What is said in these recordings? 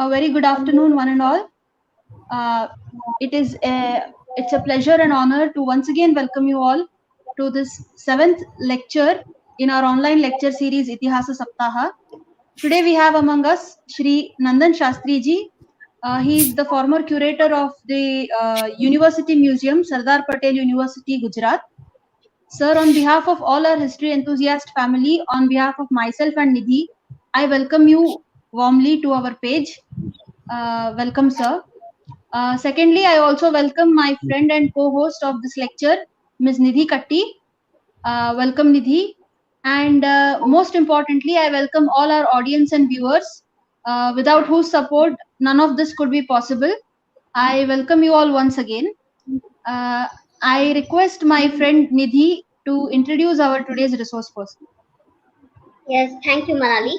A very good afternoon, one and all. Uh, it's a pleasure and honor to once again welcome you all to this seventh lecture in our online lecture series Itihasa Saptaha. Today we have among us Shri Nandan Shastri ji. He is the former curator of the University Museum, Sardar Patel University, Gujarat. Sir, on behalf of all our history enthusiast family, on behalf of myself and Nidhi, I welcome you warmly to our page. Welcome, sir. Secondly, I also welcome my friend and co-host of this lecture, Ms. Nidhi Katti. Welcome, Nidhi. And most importantly, I welcome all our audience and viewers, without whose support, none of this could be possible. I welcome you all once again. Uh, I request my friend Nidhi to introduce our today's resource person. Yes, thank you, Manali.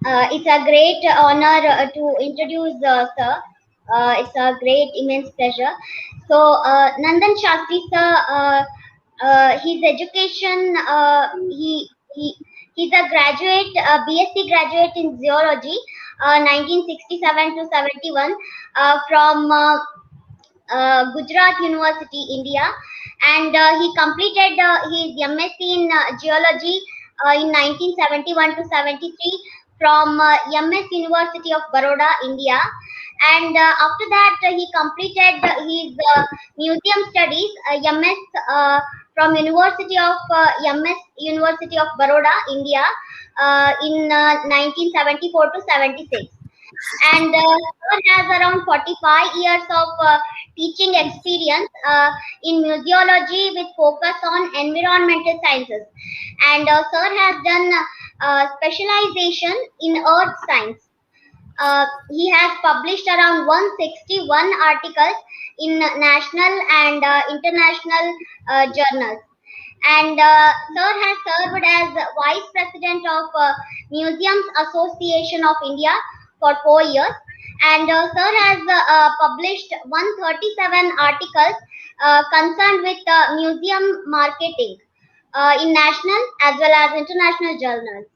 It's a great honor to introduce Sir. It's a great, immense pleasure. So, Nandan Shastri Sir, his education, he's a graduate, BSc graduate in Geology, 1967 to 71, from Gujarat University, India, and he completed his MSc in Geology in 1971 to 73 from MS University of Baroda, India, and after that he completed his museum studies, MS from University of MS University of Baroda, India, in 1974 to 76, and Sir has around 45 years of teaching experience in museology with focus on environmental sciences, and Sir has done specialization in earth science. He has published around 161 articles in national and international journals, and Sir has served as Vice President of Museums Association of India for 4 years, and Sir has published 137 articles concerned with museum marketing in national as well as international journals.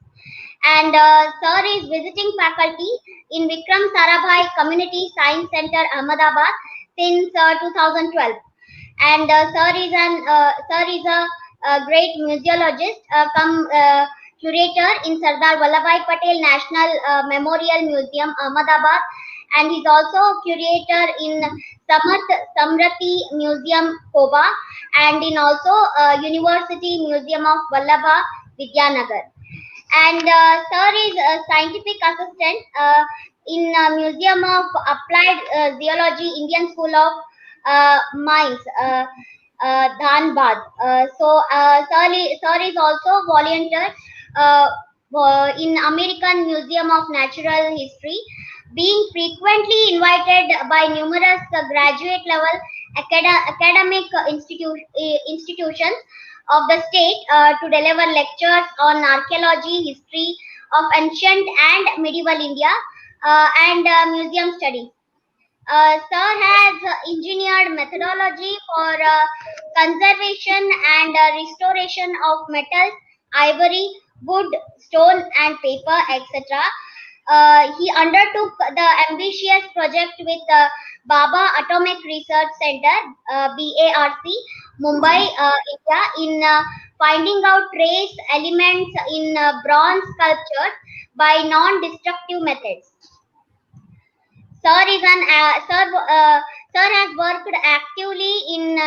And Sir is visiting faculty in Vikram Sarabhai Community Science Center, Ahmedabad since 2012, and Sir is a great museologist, come curator in Sardar Vallabhai Patel National Memorial Museum, Ahmedabad, and he's also curator in Samarth Samrati Museum, Koba, and in also University Museum of Vallabha, Vidyanagar. And Sir is a scientific assistant in Museum of Applied Geology, Indian School of Mines, Dhanbad. Sir is also volunteer in American Museum of Natural History, being frequently invited by numerous graduate level academic institutions of the state to deliver lectures on archaeology, history of ancient and medieval India, and museum studies. Sir has engineered methodology for conservation and restoration of metals, ivory, wood, stone, and paper, etc. He undertook the ambitious project with Baba Atomic Research Center, BARC, Mumbai, India, in finding out trace elements in bronze sculptures by non-destructive methods. Sir is an Sir has worked actively in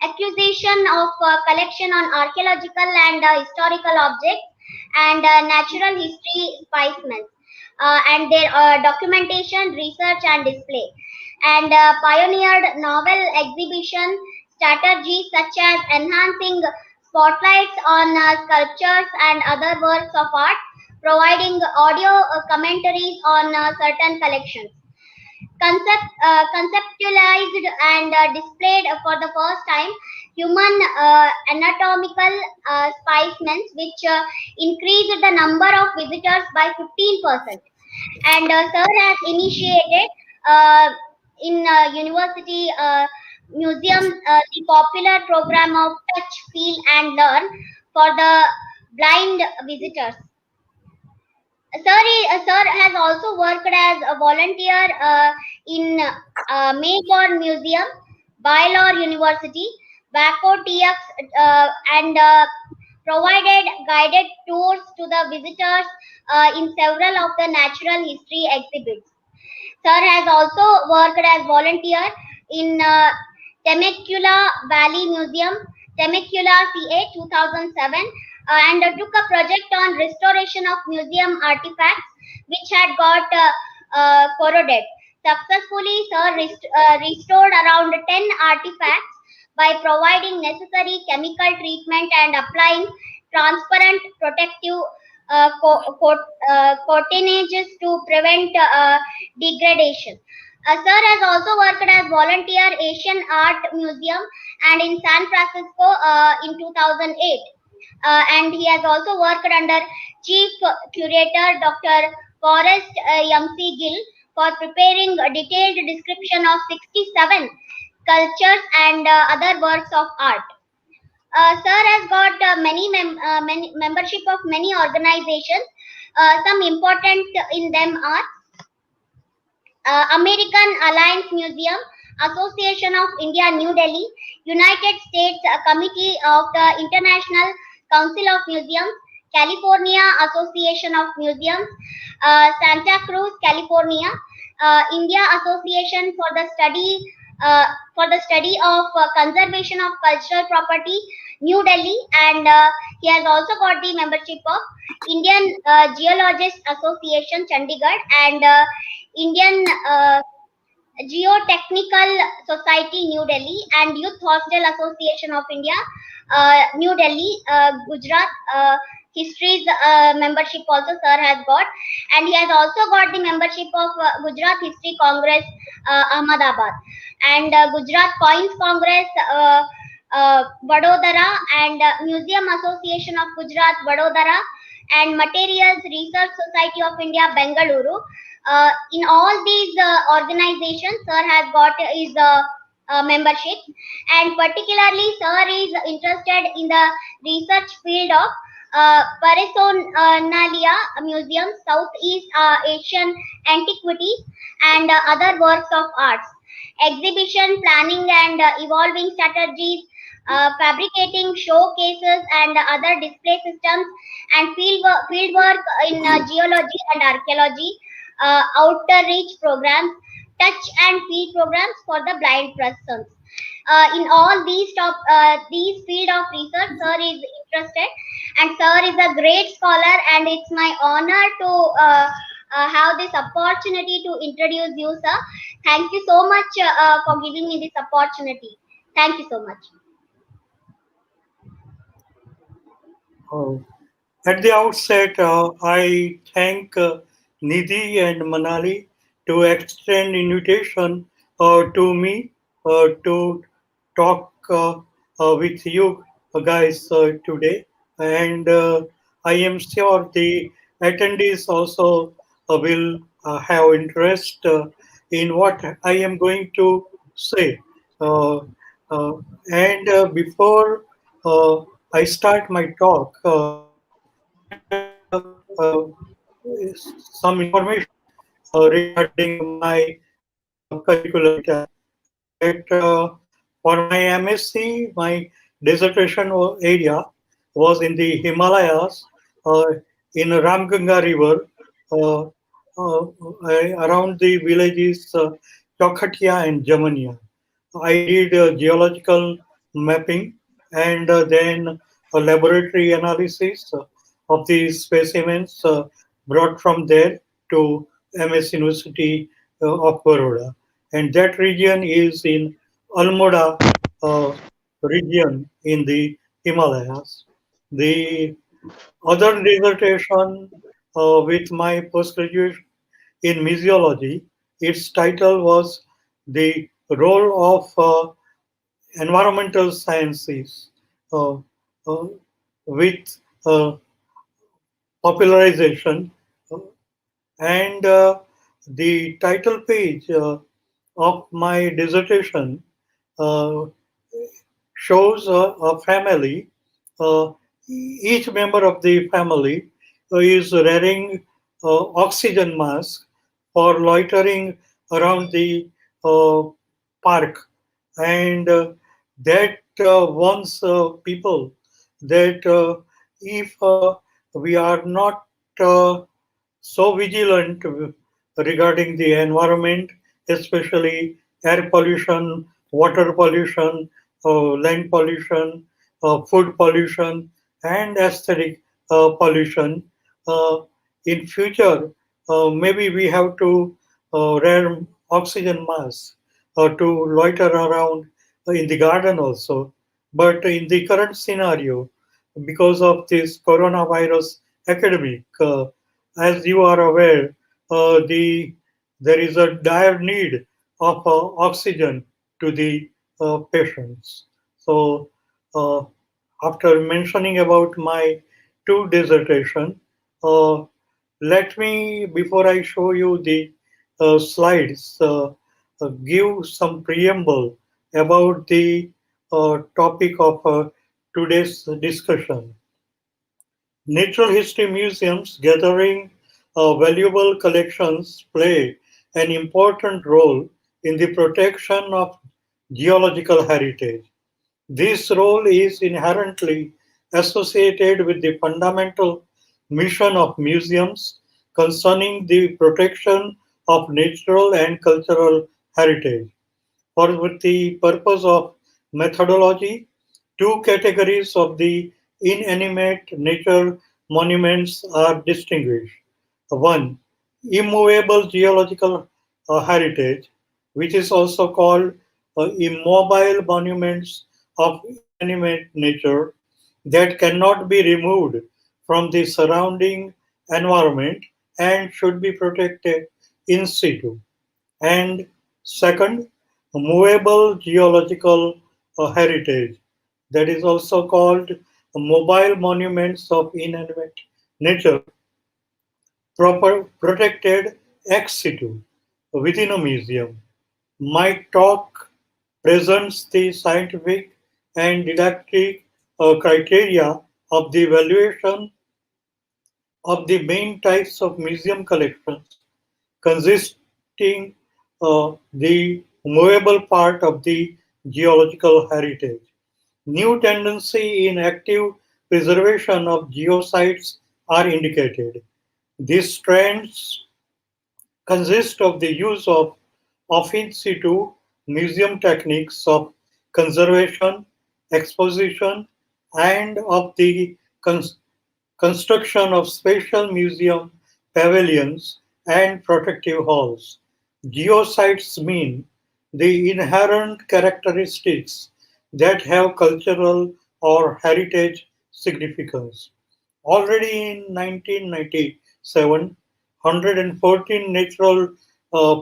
acquisition of collection on archaeological and historical objects and natural history specimens, and their documentation, research, and display, and pioneered novel exhibition strategies such as enhancing spotlights on sculptures and other works of art, providing audio commentaries on certain collections, conceptualized and displayed for the first time human anatomical specimens, which increased the number of visitors by 15%. And Sir has initiated in university museum the popular program of Touch, Feel, and Learn for the blind visitors. Sir has also worked as a volunteer in Mayborn Museum, Baylor University, Waco TX, and provided guided tours to the visitors in several of the natural history exhibits. Sir has also worked as volunteer in Temecula Valley Museum, Temecula CA 2007, and took a project on restoration of museum artifacts which had got corroded. Successfully, Sir restored around 10 artifacts by providing necessary chemical treatment and applying transparent protective coatinages to prevent degradation. Sir has also worked as volunteer Asian Art Museum and in San Francisco in 2008. And he has also worked under Chief Curator Dr. Forrest Yamsi Gill for preparing a detailed description of 67 sculptures and other works of art. Sir has got many membership of many organizations. Some important in them are American Alliance Museum, Association of India, New Delhi, United States Committee of the International Council of Museums, California Association of Museums, Santa Cruz, California, India Association uh, for the study of conservation of cultural property, New Delhi, and he has also got the membership of Indian Geologist Association, Chandigarh, and Indian Geotechnical Society, New Delhi, and Youth Hostel Association of India, New Delhi, Gujarat. History's membership also Sir has got, and he has also got the membership of Gujarat History Congress, Ahmedabad, and Gujarat Coins Congress, Vadodara, and Museum Association of Gujarat, Vadodara, and Materials Research Society of India, Bengaluru. In all these organizations, Sir has got his membership, and particularly, Sir is interested in the research field of Personalia Museum, Southeast Asian Antiquities, and other works of arts, exhibition planning and evolving strategies, fabricating showcases and other display systems, and field work in geology and archaeology, outreach programs, touch and feel programs for the blind persons. In all these field of research, Sir is interested, and Sir is a great scholar, and it's my honor to have this opportunity to introduce you, Sir. Thank you so much for giving me this opportunity. Thank you so much. Oh. At the outset, I thank Nidhi and Manali to extend invitation to me to talk with you guys today, and I am sure the attendees also will have interest in what I am going to say. Uh, and before I start my talk, I have some information regarding my curricular data. That for my MSc, my dissertation area was in the Himalayas, uh, in Ramganga River, uh, around the villages Chokhatia and Jamania. I did geological mapping and then a laboratory analysis of the specimens brought from there to MS University of Baroda. And that region is in Almora uh, region in the Himalayas. The other dissertation with my postgraduate in Musiology, its title was The Role of Environmental Sciences uh, uh, with uh, Popularization. And the title page of my dissertation uh, shows a family. Uh, each member of the family is wearing oxygen mask for loitering around the uh, park, and that warns people that if we are not so vigilant regarding the environment, especially air pollution, water pollution, land pollution, food pollution, and aesthetic pollution. Uh, in future, maybe we have to wear oxygen masks to loiter around in the garden also. But in the current scenario, because of this coronavirus epidemic, as you are aware, there is a dire need of oxygen to the patients. So, uh, after mentioning about my two dissertation, uh, let me, before I show you the slides, give some preamble about the topic of today's discussion. Natural history museums gathering valuable collections play an important role in the protection of geological heritage. This role is inherently associated with the fundamental mission of museums concerning the protection of natural and cultural heritage. For the purpose of methodology, two categories of the inanimate nature monuments are distinguished. One, immovable geological heritage, which is also called immobile monuments of inanimate nature that cannot be removed from the surrounding environment and should be protected in situ. And second, movable geological heritage, that is also called mobile monuments of inanimate nature, protected ex situ within a museum. My talk presents the scientific and didactic criteria of the evaluation of the main types of museum collections consisting the movable part of the geological heritage. New tendency in active preservation of geosites are indicated. These trends consist of the use of in situ museum techniques of conservation, exposition, and of the construction of special museum pavilions and protective halls. Geosites mean the inherent characteristics that have cultural or heritage significance. Already in 1997, 114 natural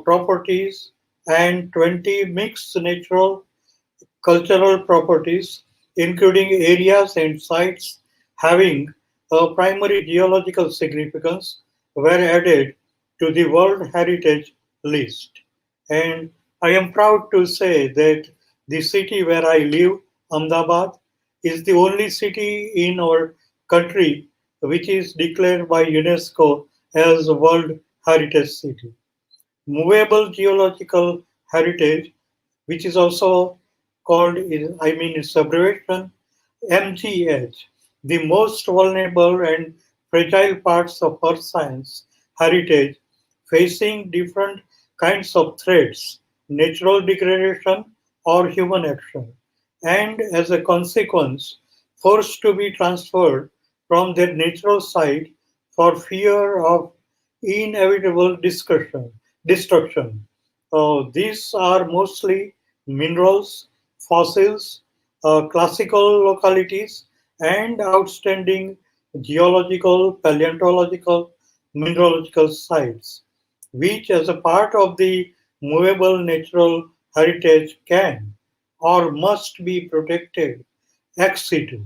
properties and 20 mixed natural cultural properties, including areas and sites having a primary geological significance, were added to the World Heritage List. And I am proud to say that the city where I live, Ahmedabad, is the only city in our country which is declared by UNESCO as a World Heritage City. Movable geological heritage, which is also called, its abbreviation, MGH, the most vulnerable and fragile parts of Earth science heritage, facing different kinds of threats, natural degradation or human action, and as a consequence, forced to be transferred from their natural site for fear of inevitable destruction. These are mostly minerals, fossils, classical localities, and outstanding geological, paleontological, mineralogical sites, which, as a part of the movable natural heritage, can or must be protected ex situ.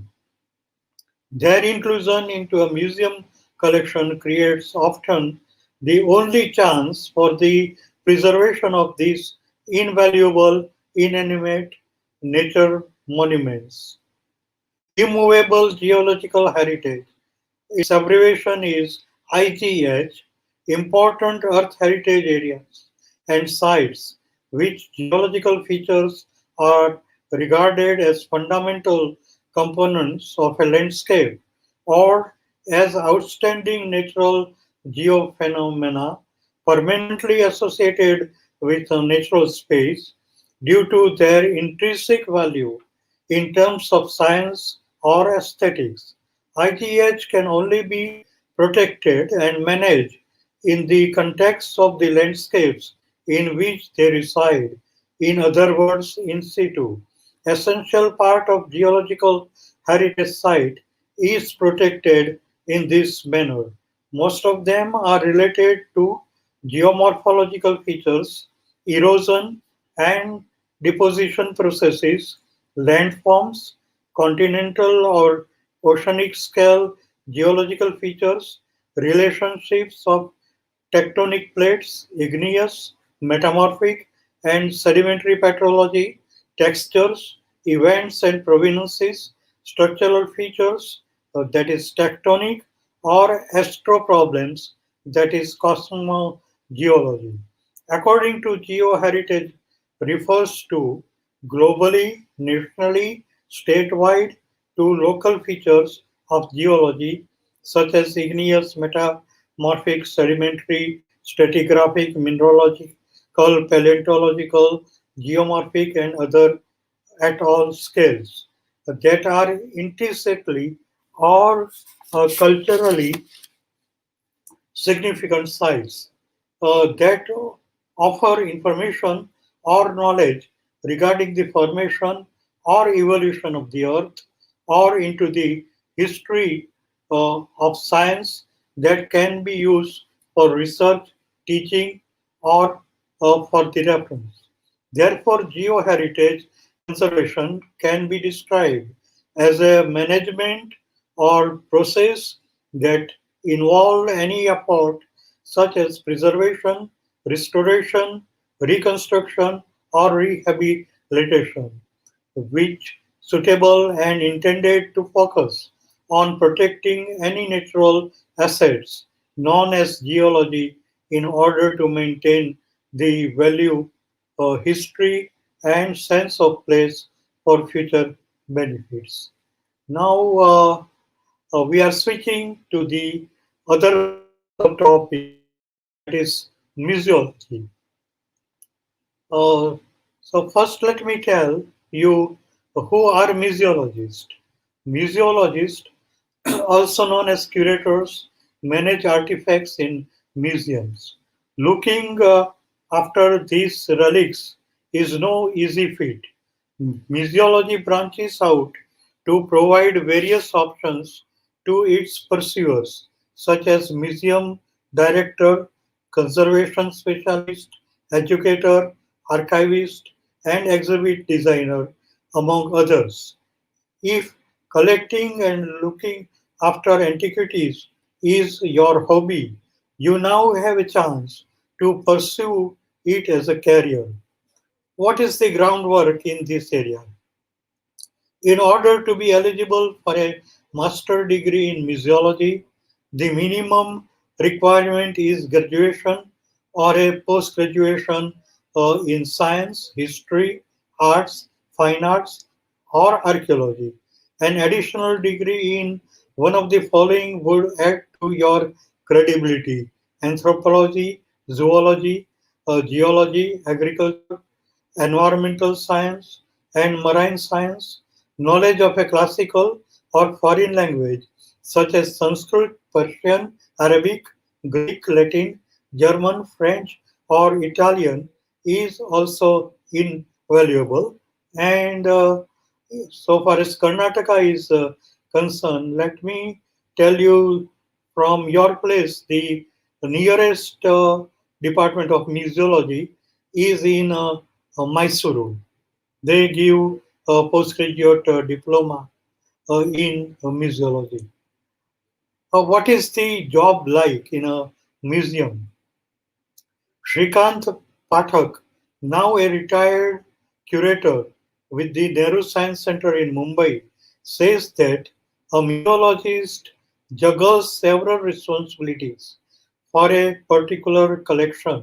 Their inclusion into a museum collection creates often the only chance for the preservation of these invaluable inanimate nature monuments. Immovable geological heritage. Its abbreviation is IGH. important Earth heritage areas and sites which geological features are regarded as fundamental components of a landscape or as outstanding natural geophenomena permanently associated with a natural space due to their intrinsic value in terms of science or aesthetics. IGH can only be protected and managed in the context of the landscapes in which they reside, in other words, in situ. Essential part of geological heritage site is protected in this manner. Most of them are related to geomorphological features, erosion and deposition processes, landforms, continental or oceanic scale geological features, relationships of tectonic plates, igneous, metamorphic, and sedimentary petrology, textures, events and provenances, structural features, that is tectonic, or astroproblems, that is cosmogeology. According to geoheritage refers to globally, nationally, statewide to local features of geology such as igneous, metamorphic, sedimentary, stratigraphic, mineralogical, paleontological, geomorphic, and other at all scales that are intrinsically or culturally significant sites that offer information or knowledge regarding the formation or evolution of the earth or into the history of science that can be used for research, teaching, or for the reference. Therefore, geoheritage conservation can be described as a management or process that involve any effort such as preservation, restoration, reconstruction, or rehabilitation, which suitable and intended to focus on protecting any natural assets known as geology in order to maintain the value, history, and sense of place for future benefits. Now, we are switching to the other subtopic that is museology. Uh, so first let me tell you who are museologists. Museologists, also known as curators, manage artifacts in museums. Looking after these relics is no easy feat. Museology branches out to provide various options to its pursuers, such as museum director, conservation specialist, educator, archivist, and exhibit designer, among others. If collecting and looking after antiquities is your hobby, you now have a chance to pursue it as a career. What is the groundwork in this area? In order to be eligible for a master degree in museology, the minimum requirement is graduation or a post graduation in science, history, arts, fine arts, or archaeology. An additional degree in one of the following would add to your credibility: anthropology, zoology, geology, agriculture, environmental science, and marine science, knowledge of a classical or foreign language such as Sanskrit, Persian, Arabic, Greek, Latin, German, French, or Italian is also invaluable. And so far as Karnataka is concerned, let me tell you from your place, the nearest Department of Musiology is in Mysuru. They give a postgraduate diploma in museology. What is the job like in a museum? Shrikant Pathak, now a retired curator with the Nehru Science Center in Mumbai, says that a museologist juggles several responsibilities. for a particular collection.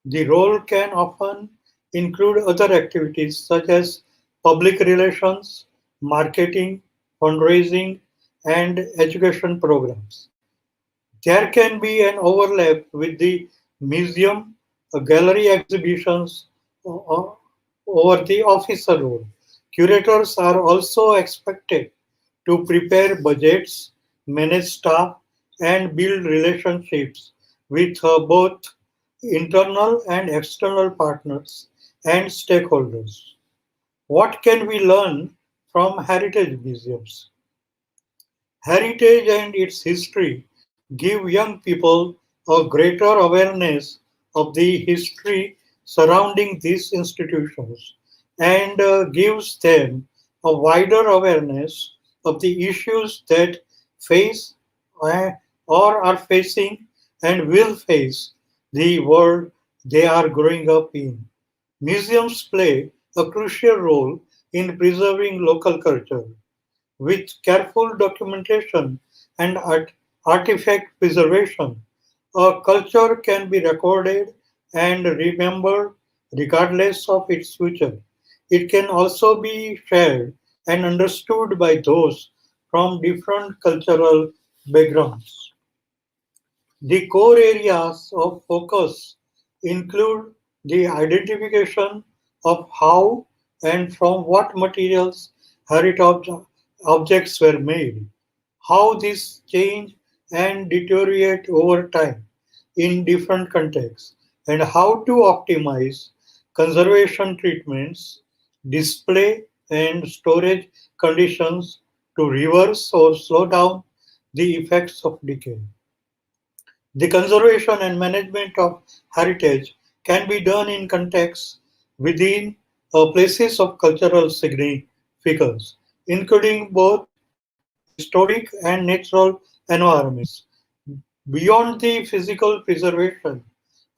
The role can often include other activities such as public relations, marketing, fundraising, and education programs. There can be an overlap with the museum, gallery exhibitions, over the officer role. Curators are also expected to prepare budgets, manage staff, and build relationships with both internal and external partners and stakeholders. What can we learn from heritage museums? Heritage and its history give young people a greater awareness of the history surrounding these institutions and gives them a wider awareness of the issues that face uh, or are facing and will face the world they are growing up in. Museums play a crucial role in preserving local culture. With careful documentation and artifact preservation, a culture can be recorded and remembered regardless of its future. It can also be shared and understood by those from different cultural backgrounds. The core areas of focus include the identification of how and from what materials objects were made, how these change and deteriorate over time in different contexts, and how to optimize conservation treatments, display, and storage conditions to reverse or slow down the effects of decay. The conservation and management of heritage can be done in contexts within places of cultural significance, including both historic and natural environments. Beyond the physical preservation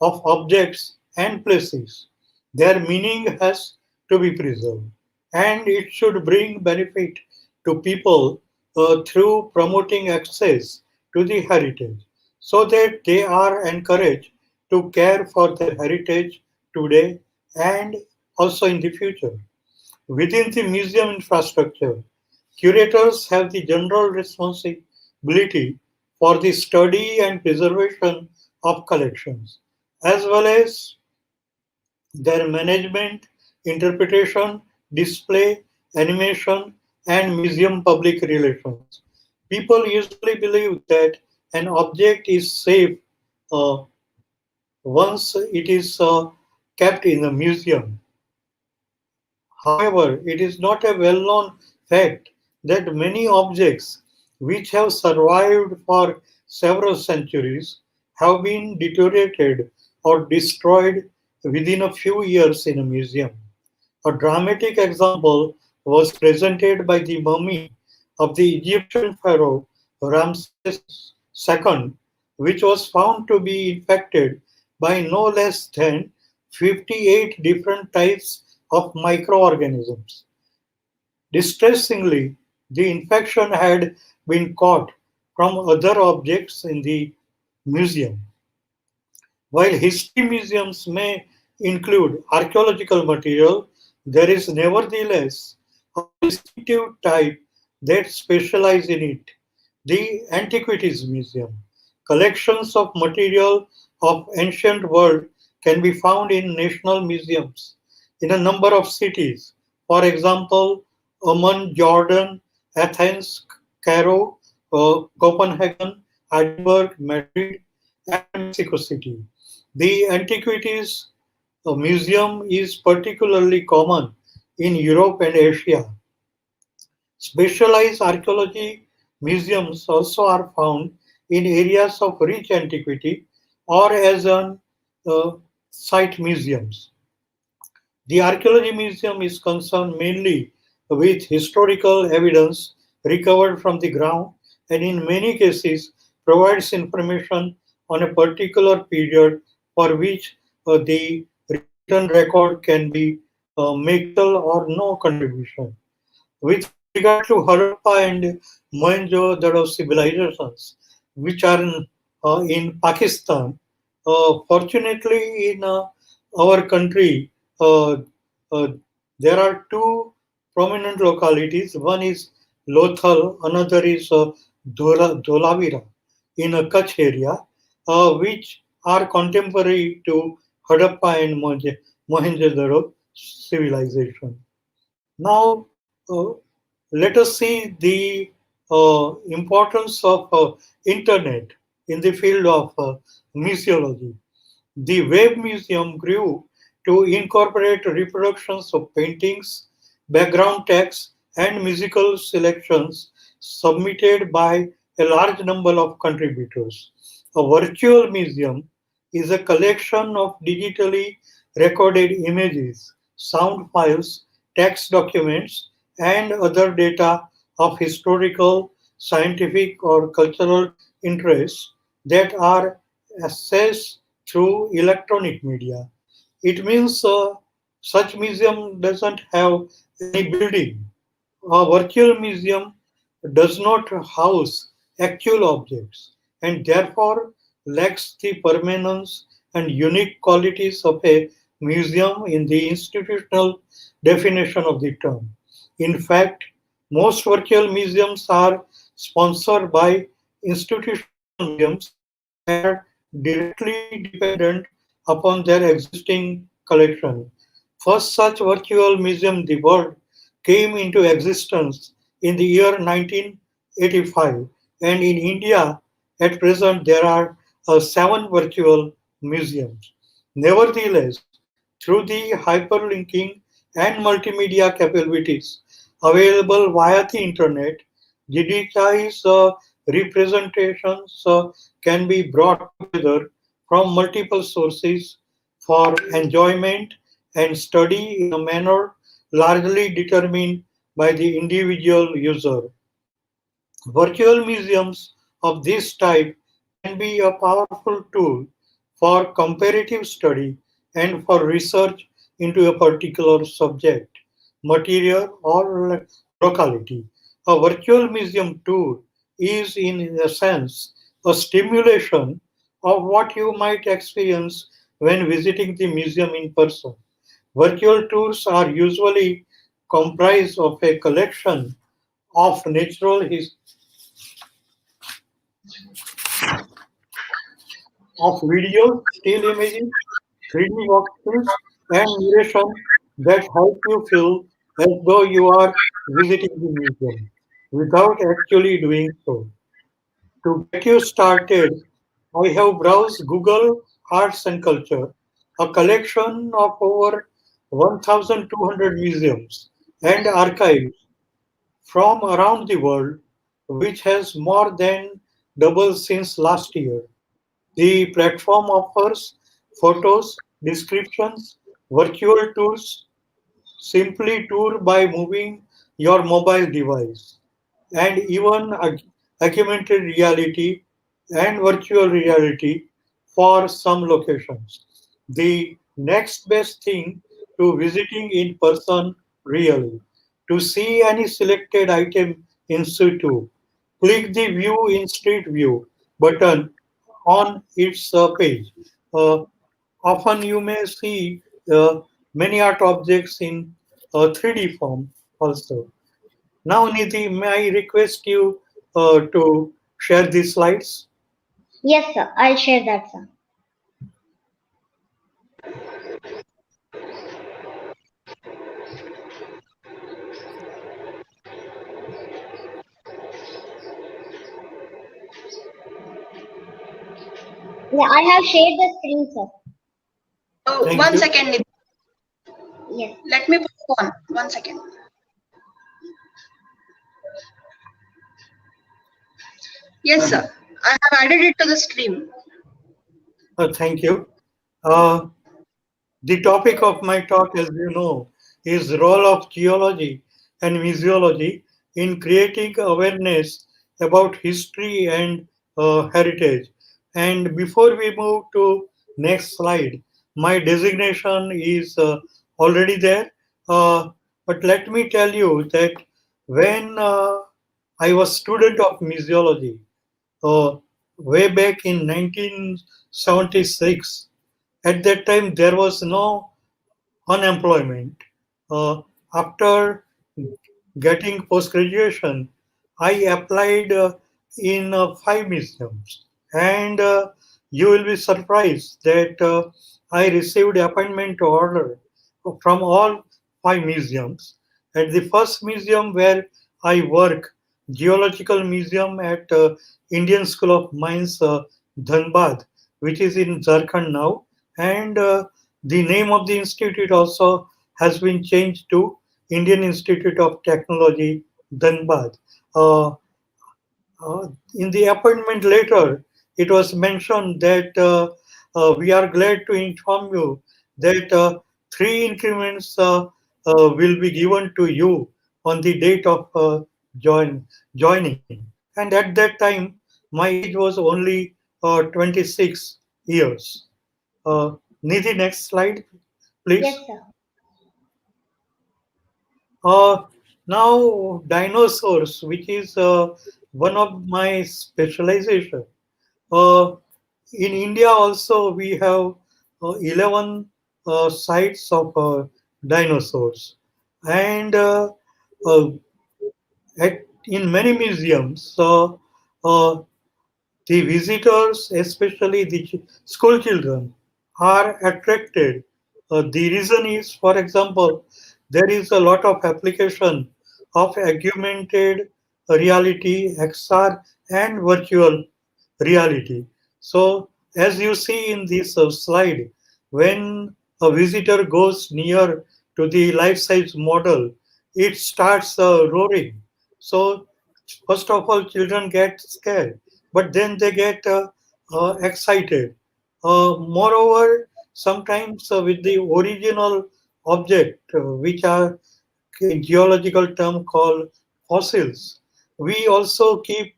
of objects and places, their meaning has to be preserved, and it should bring benefit to people through promoting access to the heritage so that they are encouraged to care for their heritage today and also in the future. Within the museum infrastructure, curators have the general responsibility for the study and preservation of collections, as well as their management, interpretation, display, animation, and museum public relations. People usually believe that an object is safe uh, once it is kept in a museum. However, it is not a well known fact that many objects which have survived for several centuries have been deteriorated or destroyed within a few years in a museum. A dramatic example was presented by the mummy of the Egyptian pharaoh Ramses II, which was found to be infected by no less than 58 different types of microorganisms. Distressingly, the infection had been caught from other objects in the museum. While history museums may include archaeological material, there is nevertheless a distinctive type that specialize in it, the Antiquities Museum. Collections of material of ancient world can be found in national museums in a number of cities. For example, Amman, Jordan, Athens, Cairo, Copenhagen, Edinburgh, Madrid, and Mexico City. The Antiquities Museum is particularly common in Europe and Asia. Specialized archaeology museums also are found in areas of rich antiquity or as an uh, site museums. The Archaeology Museum is concerned mainly with historical evidence recovered from the ground and in many cases provides information on a particular period for which the written record can be make little or no contribution. With regard to Harappa and Mohenjo-daro civilizations, which are in Pakistan. Fortunately, in our country, uh, uh, there are two prominent localities. One is Lothal, another is Dholavira in a Kutch area, which are contemporary to Harappa and Mohenjo-daro civilization. Now, uh, let us see the importance of internet in the field of museology. The Web Museum grew to incorporate reproductions of paintings, background text, and musical selections submitted by a large number of contributors. A virtual museum is a collection of digitally recorded images, sound files, text documents, and other data of historical, scientific, or cultural interest that are accessed through electronic media. It means such museum doesn't have any building. A virtual museum does not house actual objects and therefore lacks the permanence and unique qualities of a museum in the institutional definition of the term. In fact, most virtual museums are sponsored by institutional museums and are directly dependent upon their existing collection. First such virtual museum the world came into existence in the year 1985, and in India at present there are seven virtual museums. Nevertheless, through the hyperlinking and multimedia capabilities available via the internet, digitized representations can be brought together from multiple sources for enjoyment and study in a manner largely determined by the individual user. Virtual museums of this type can be a powerful tool for comparative study and for research into a particular subject, material, or locality. A virtual museum tour is, in a sense, a stimulation of what you might experience when visiting the museum in person. Virtual tours are usually comprised of a collection of natural of videos, still images, 3D walkthroughs, and narration that help you feel as though you are visiting the museum without actually doing so. To get you started, I have browsed Google Arts and Culture, a collection of over 1,200 museums and archives from around the world, which has more than doubled since last year. The platform offers photos, descriptions, virtual tours, simply tour by moving your mobile device, and even augmented reality and virtual reality for some locations. The next best thing to visiting in person really. To see any selected item in situ, click the View in Street View button on its page. Uh, Often you may see many art objects in 3D form also. Now, Nidhi, may I request you to share these slides? Yes, sir. I'll share that, sir. Yeah, I have shared the screen, sir. Oh, Thank one you. second, Nidhi. Yes. Let me put on. One second. Yes, sir. I have added it to the stream. Thank you. Uh, The topic of my talk, as you know, is role of geology and museology in creating awareness about history and heritage. And before we move to next slide, my designation is already there. But let me tell you that when I was student of museology, uh, way back in 1976. At that time, there was no unemployment. After getting post graduation, I applied in 5 museums, and you will be surprised that I received appointment order from all 5 museums. At the first museum where I work, Geological Museum at Indian School of Mines, Dhanbad, which is in Jharkhand now, and the name of the institute also has been changed to Indian Institute of Technology, Dhanbad. Uh, in the appointment letter, it was mentioned that we are glad to inform you that 3 increments will be given to you on the date of joining. And at that time, my age was only 26 years. Nidhi, next slide, please. Yes, sir. Uh, Now, dinosaurs, which is one of my specialization. Uh, in India also, we have 11 sites of dinosaurs. And uh, in many museums, the visitors, especially the school children, are attracted. The reason is, for example, there is a lot of application of augmented reality, XR, and virtual reality. So, as you see in this slide, when a visitor goes near to the life-size model, it starts roaring. So, first of all, children get scared, but then they get excited. Moreover, sometimes with the original object, which are in geological term called fossils, we also keep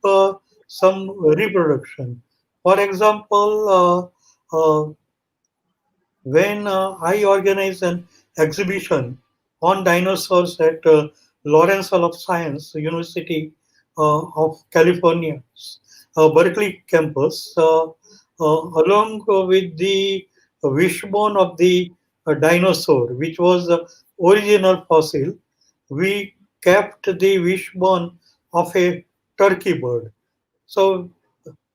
some reproduction. For example, when I organized an exhibition on dinosaurs at Lawrence Hall of Science, University of California, Berkeley campus, along with the wishbone of the dinosaur, which was the original fossil, we kept the wishbone of a turkey bird. So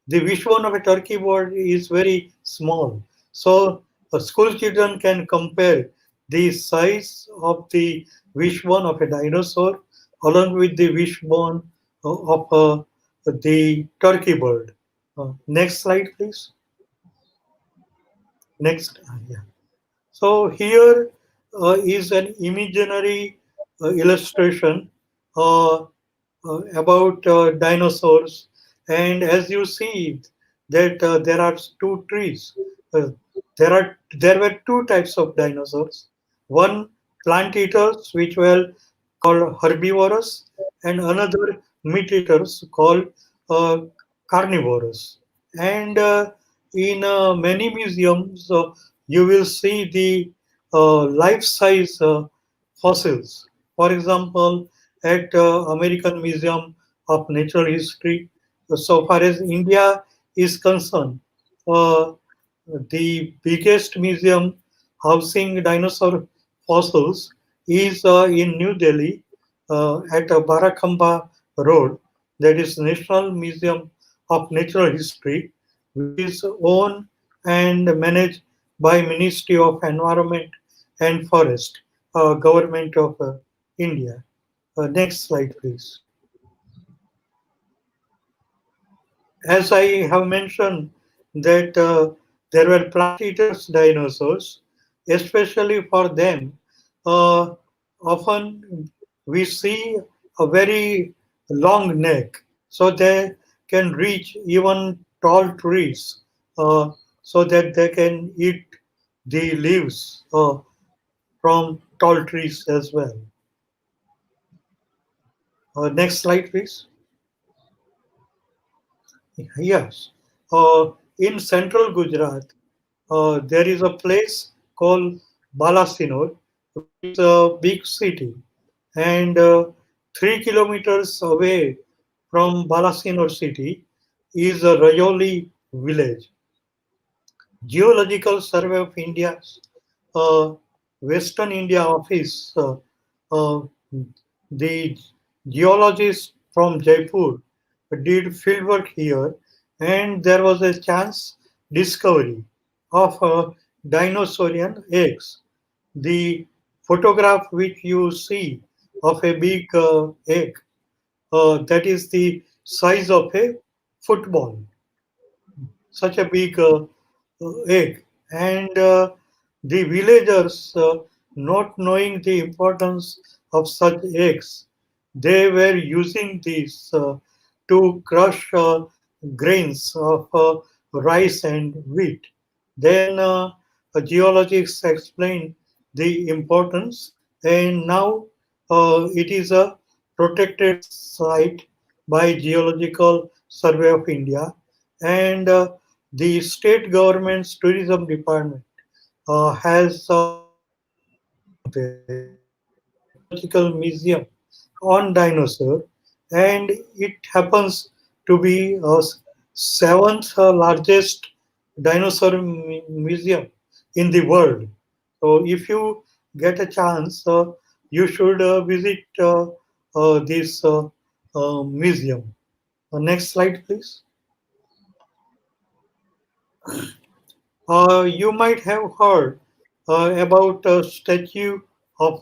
the wishbone of a turkey bird is very small. So school children can compare the size of the wishbone of a dinosaur along with the wishbone of the turkey bird. Next slide, please. Next. Yeah. So here is an imaginary illustration uh, about dinosaurs, and as you see that there are 2 trees. Uh, there were 2 types of dinosaurs. One, plant eaters, which were called herbivorous, and another meat eaters called uh, carnivorous. And in many museums, you will see the life-size fossils. For example, at American Museum of Natural History, so far as India is concerned, uh, the biggest museum housing dinosaur fossils is in New Delhi at Barakhamba Road. That is National Museum of Natural History, which is owned and managed by Ministry of Environment and Forest, Government of India. Next slide, please. As I have mentioned, that there were plant eaters dinosaurs, especially for them, uh, often we see a very long neck, so they can reach even tall trees, so that they can eat the leaves from tall trees as well. Next slide, please. Yes. In central Gujarat, there is a place called Balasinor, which is a big city. And 3 kilometers away from Balasinor city is a Rajoli village. Geological Survey of India's uh, Western India office, uh, the geologists from Jaipur did fieldwork here, and there was a chance discovery of dinosaurian eggs. The photograph which you see of a big egg, that is the size of a football, such a big egg. And the villagers, not knowing the importance of such eggs, they were using these to crush grains of rice and wheat. Then geologists explained the importance, and now it is a protected site by Geological Survey of India, and the state government's tourism department has Geological Museum on dinosaur, and it happens to be seventh largest dinosaur museum in the world. So if you get a chance, you should visit this museum. Next slide, please. You might have heard about a statue of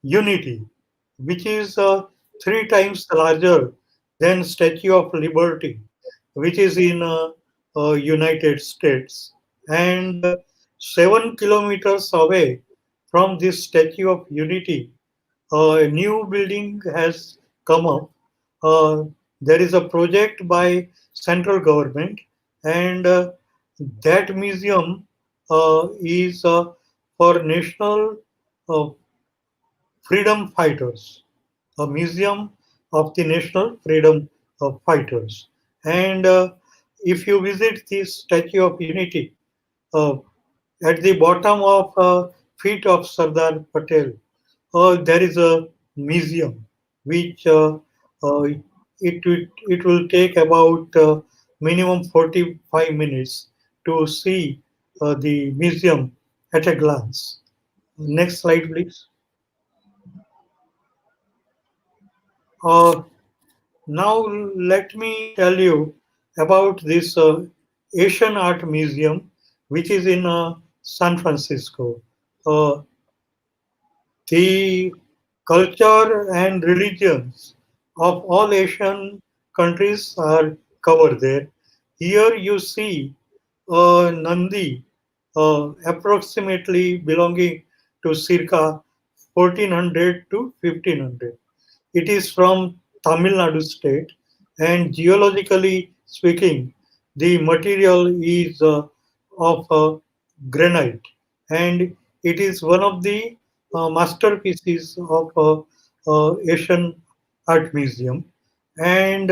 Unity, which is three times larger than Statue of Liberty, which is in United States, and 7 kilometers away from this Statue of Unity, a new building has come up. Uh, there is a project by central government, and that museum is for national uh, freedom fighters, a museum of the national freedom fighters. And if you visit this Statue of Unity, uh, at the bottom of feet of Sardar Patel, there is a museum which uh, it will take about minimum 45 minutes to see the museum at a glance. Next slide, please. Uh, Now let me tell you about this Asian Art Museum, which is in San Francisco. Uh, the culture and religions of all Asian countries are covered there. Here you see Nandi, approximately belonging to circa 1400 to 1500. It is from Tamil Nadu state, and geologically speaking, the material is of granite, and it is one of the masterpieces of Asian Art Museum. And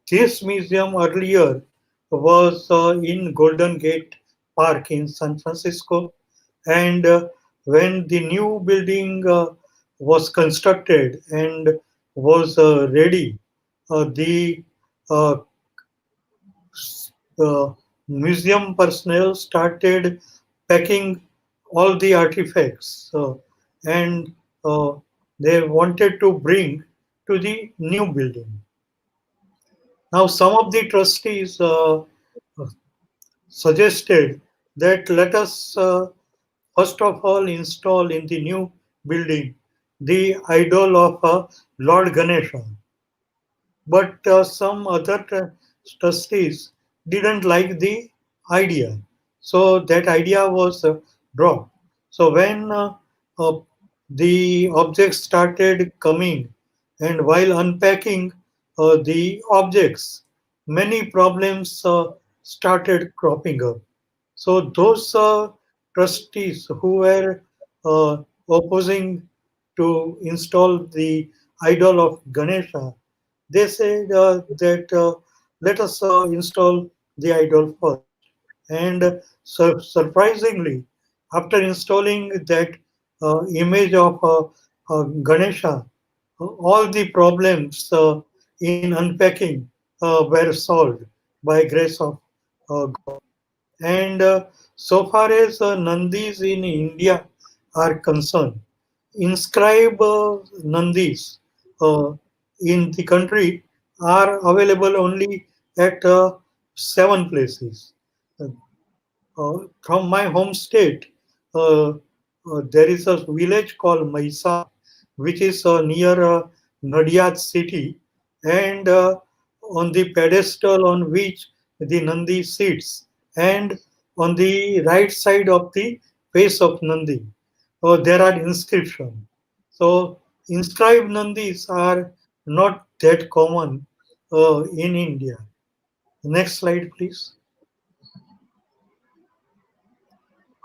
this museum earlier was in Golden Gate Park in San Francisco, and when the new building was constructed and was ready, the uh, museum personnel started packing all the artifacts, and uh, they wanted to bring to the new building. Now, some of the trustees suggested that let us first of all install in the new building the idol of Lord Ganesha, but some other trustees didn't like the idea, so that idea was dropped. So when uh, the objects started coming, and while unpacking the objects, many problems started cropping up. So those trustees who were opposing to install the idol of Ganesha, they said that let us install the idol first. And surprisingly, after installing that image of Ganesha, all the problems in unpacking were solved by grace of God. And so far as Nandis in India are concerned, inscribed Nandis uh, in the country are available only at 7 places. Uh, from my home state, uh, there is a village called Maisa, which is near Nadiad city, and on the pedestal on which the Nandi sits, and on the right side of the face of Nandi, there are inscriptions. So, inscribed Nandis are not that common in India. Next slide, please.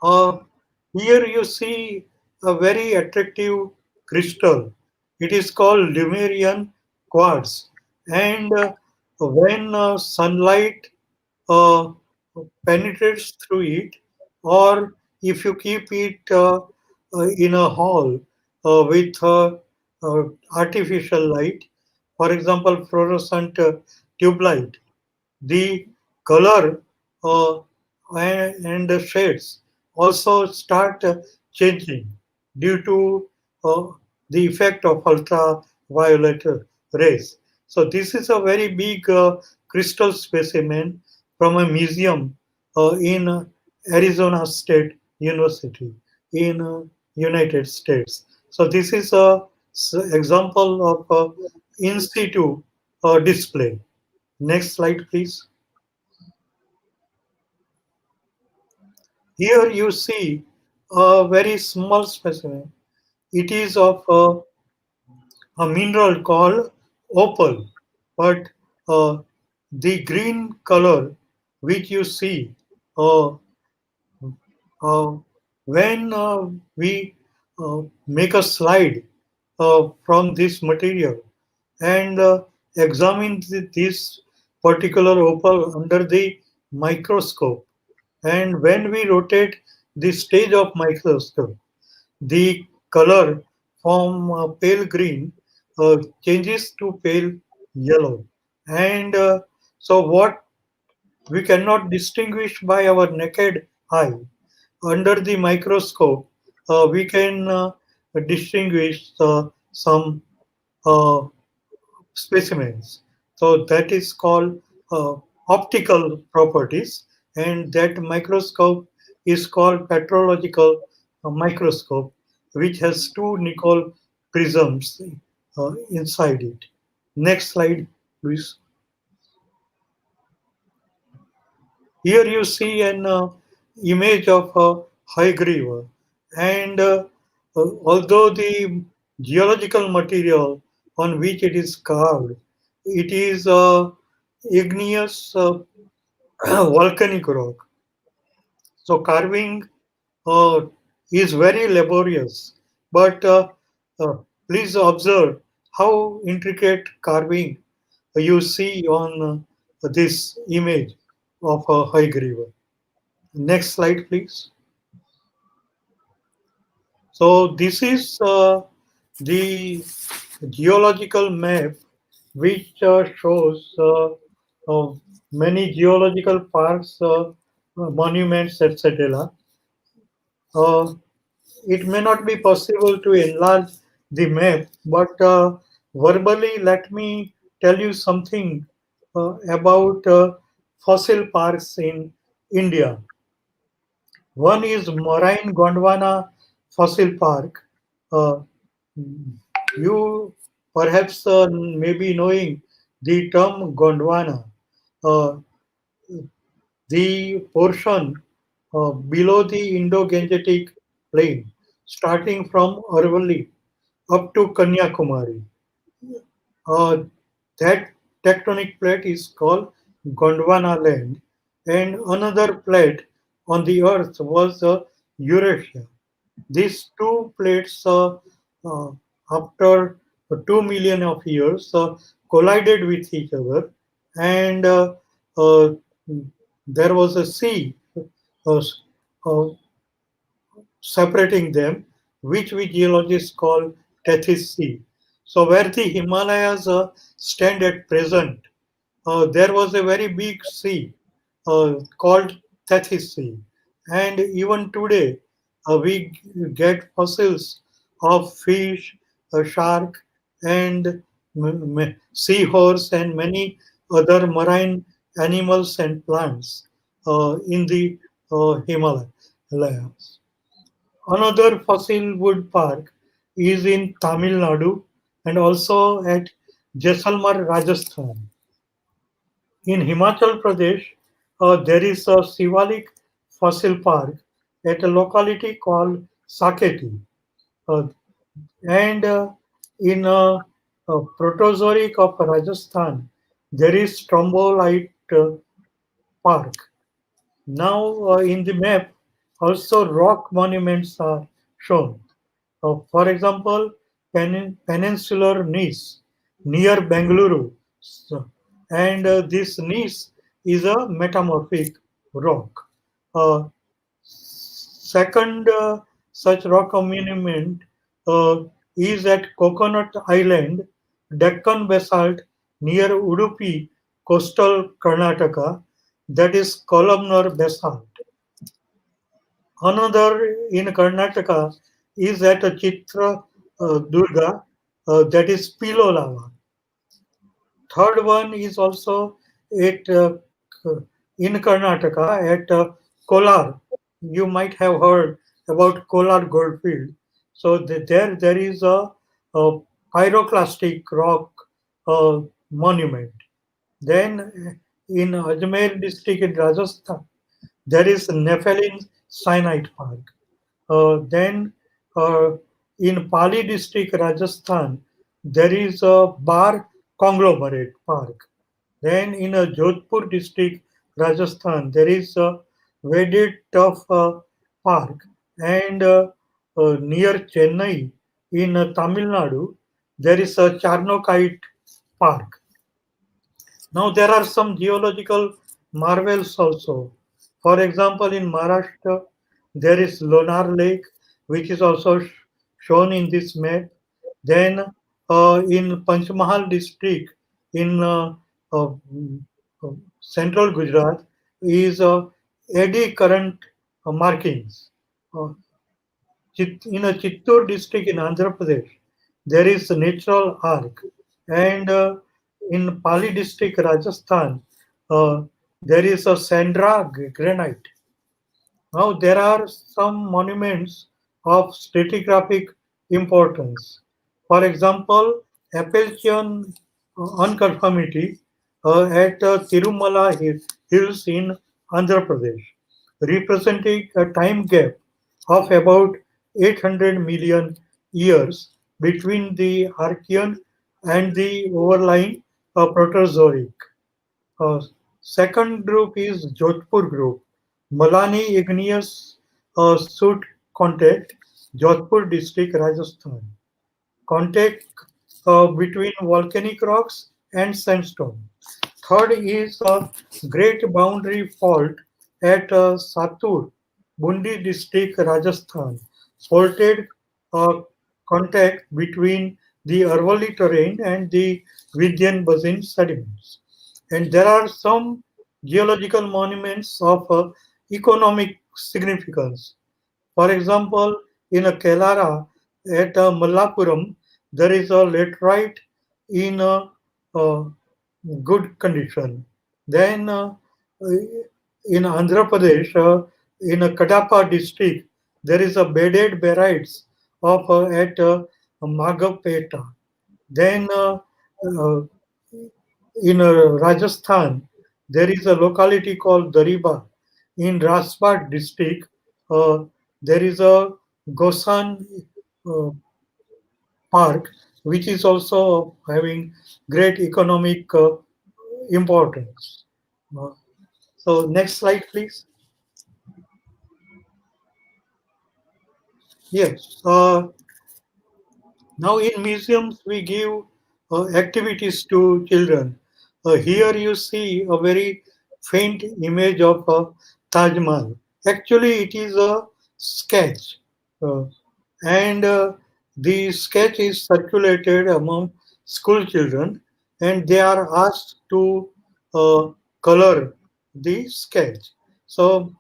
Uh, Here you see a very attractive crystal. It is called lumerian quartz, and when sunlight uh, penetrates through it, or if you keep it in a hall with uh, artificial light, for example, fluorescent tube light, the color uh, and the shades also start changing due to uh, the effect of ultraviolet rays. So this is a very big crystal specimen from a museum in Arizona State University in United States. So this is a example of in situ display. Next slide, please. Here you see a very small specimen. It is of a mineral called opal, but uh, the green color which you see uh, uh, when we make a slide from this material and examine this particular opal under the microscope, and when we rotate the stage of microscope, the color from pale green changes to pale yellow. And so what we cannot distinguish by our naked eye, under the microscope, we can distinguish some uh, specimens. So that is called optical properties, and that microscope is called petrological microscope, which has two nickel prisms inside it. Next slide, please. Here you see an image of a high river, and although the geological material on which it is carved, it is igneous volcanic rock. So carving uh, is very laborious, but uh, please observe how intricate carving you see on this image of a high river. Next slide, please. So this is the geological map which shows many geological parks, monuments, etc. Uh, it may not be possible to enlarge the map, but verbally let me tell you something about fossil parks in India. One is Moraine Gondwana Fossil Park. Uh, you perhaps may be knowing the term Gondwana. Uh, the portion below the Indo-Gangetic plain, starting from Aravalli up to Kanyakumari. Uh, that tectonic plate is called Gondwana land, and another plate on the earth was Eurasia. These two plates, uh, after 2 million of years, collided with each other, and uh, there was a sea uh, uh, separating them, which we geologists call Tethys Sea. So, where the Himalayas stand at present, there was a very big sea called Tethys Sea. And even today, we get fossils of fish, shark, and seahorse, and many other marine animals and plants in the Himalayas. Another fossil wood park is in Tamil Nadu and also at Jaisalmer, Rajasthan. In Himachal Pradesh, there is a Shivalik fossil park at a locality called Saketi. Uh, and in Protozoic of Rajasthan, there is Stromboli Park. Now, in the map, also rock monuments are shown. For example, peninsular gneiss near Bengaluru. And this gneiss is a metamorphic rock. Uh, Second such rock monument is at Coconut Island, Deccan basalt near Udupi, coastal Karnataka, that is columnar basalt. Another in Karnataka is at Chitra Durga, that is Pilo lava. Third one is also at in Karnataka at Kolar. You might have heard about Kolar Goldfield. So there is a pyroclastic rock uh, monument. Then in Ajmer district in Rajasthan, there is Nephelin Cyanide Park. Then in Pali district, Rajasthan, there is a Bar Conglomerate Park. Then in Jodhpur district, Rajasthan, there is a Veded Tuff Park. And near Chennai, in Tamil Nadu, there is a Charnokite Park. Now there are some geological marvels also. For example, in Maharashtra, there is Lonar Lake, which is also shown in this map. Then in Panchmahal district in uh, central Gujarat is eddy current markings. Uh, in a Chittor district in Andhra Pradesh, there is a natural arc. And in Pali district, Rajasthan, uh, there is a Sandra granite. Now, there are some monuments of stratigraphic importance. For example, Appalachian unconformity at Tirumala Hills in Andhra Pradesh, representing a time gap of about 800 million years between the Archean and the overlying Proterozoic. Uh, Second group is Jodhpur group. Malani igneous soot contact, Jodhpur district, Rajasthan. Contact between volcanic rocks and sandstone. Third is a great boundary fault at Satur, Bundi district, Rajasthan. Faulted uh, contact between the Arvali terrain and the Vidyan basin sediments. And there are some geological monuments of economic significance. For example, in a Kelara at Mallapuram, there is a laterite in uh, good condition. Then in Andhra Pradesh, in a Kadapa district, there is a bedded barites of at Magapeta. Then uh, in Rajasthan, there is a locality called Dariba. In Raspat district, uh, there is a Gosan uh, park, which is also having great economic importance. Uh, so, next slide, please. Yes. Now, in museums, we give activities to children. Here, you see a very faint image of Taj Mahal. Actually, it is a sketch, uh, and the sketch is circulated among school children, and they are asked to uh, color the sketch. So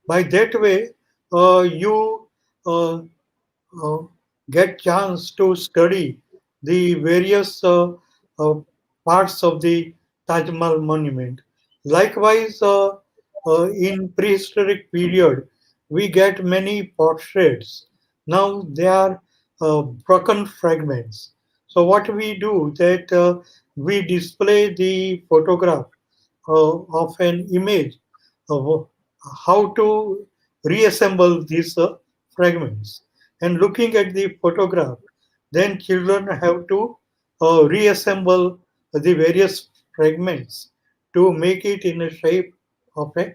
by that way, you uh, uh, get chance to study the various uh, parts of the Taj Mahal monument. Likewise, in prehistoric period, we get many portraits. Now they are broken fragments. So what we do that we display the photograph of an image of how to reassemble these fragments. And looking at the photograph, then children have to reassemble the various fragments to make it in a shape of a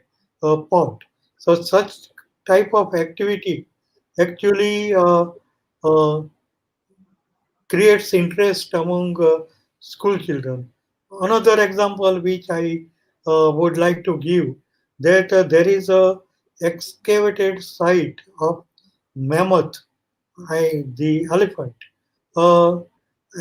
pot. So such type of activity actually uh, creates interest among school children. Another example which I would like to give that there is a excavated site of mammoth, the elephant, uh,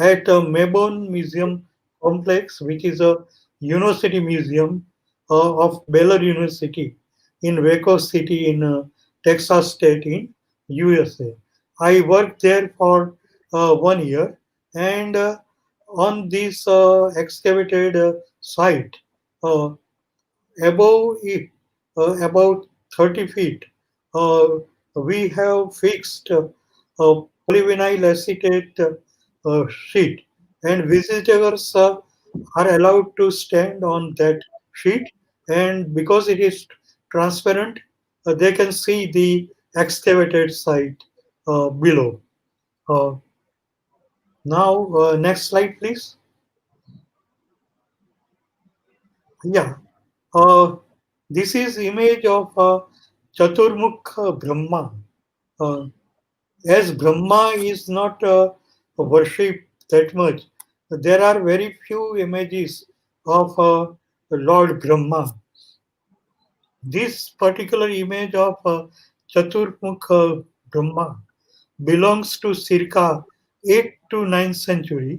at Mebon Museum complex, which is a university museum of Baylor University in Waco City in Texas State in USA. I worked there for 1 year, and on this excavated site, uh, above it, about 30 feet, uh, we have fixed a polyvinyl acetate sheet, and visitors are allowed to stand on that sheet, and because it is transparent, they can see the excavated site below. Uh, Now, next slide, please. Yeah, uh, this is image of Chaturmukh Brahma. Uh, as Brahma is not worshipped that much, there are very few images of Lord Brahma. This particular image of Chaturmukh Brahma belongs to circa 8th to 9th century,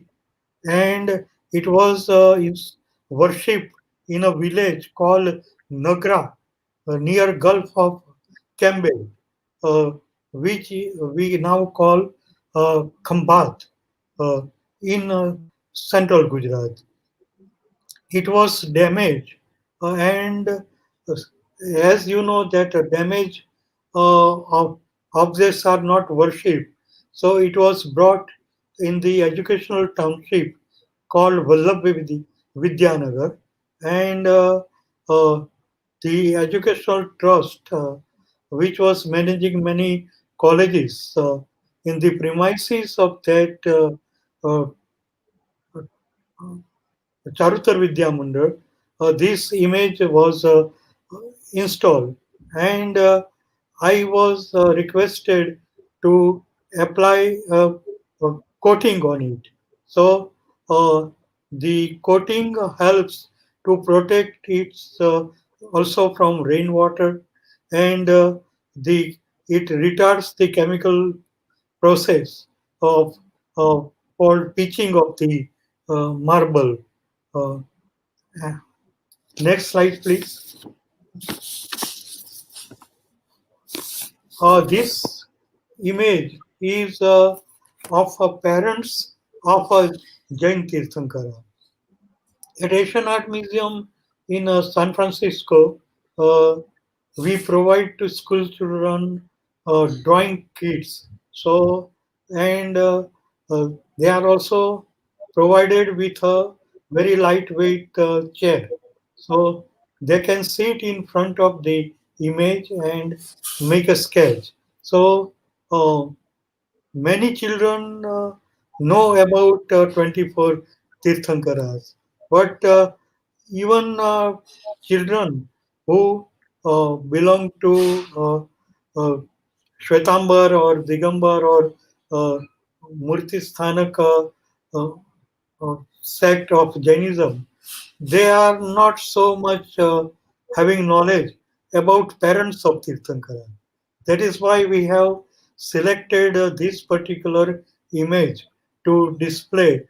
and it was is worshipped in a village called Nagra near Gulf of Campbell, uh, which we now call Khambat uh, in central Gujarat. It was damaged, and as you know that damage of objects are not worshipped, so it was brought in the educational township called Vidyanagar, and uh, the educational trust, which was managing many colleges in the premises of that Charutar Vidya Mandal, this image was installed, and I was requested to apply a coating on it. So the coating helps to protect it also from rainwater, and the it retards the chemical process of uh, called pitching of the marble. Uh, Next slide, please. This image is of parents of a Jain Tirthankara. At Asian Art Museum in San Francisco, uh, we provide to school children drawing kits. So, and uh, they are also provided with a very lightweight chair. So they can sit in front of the image and make a sketch. So uh, many children know about 24 Tirthankaras, but even children who belong to Shwetambar or Digambar or uh, Murti Sthanak sect of Jainism, they are not so much having knowledge about parents of Tirthankara. That is why we have selected this particular image to display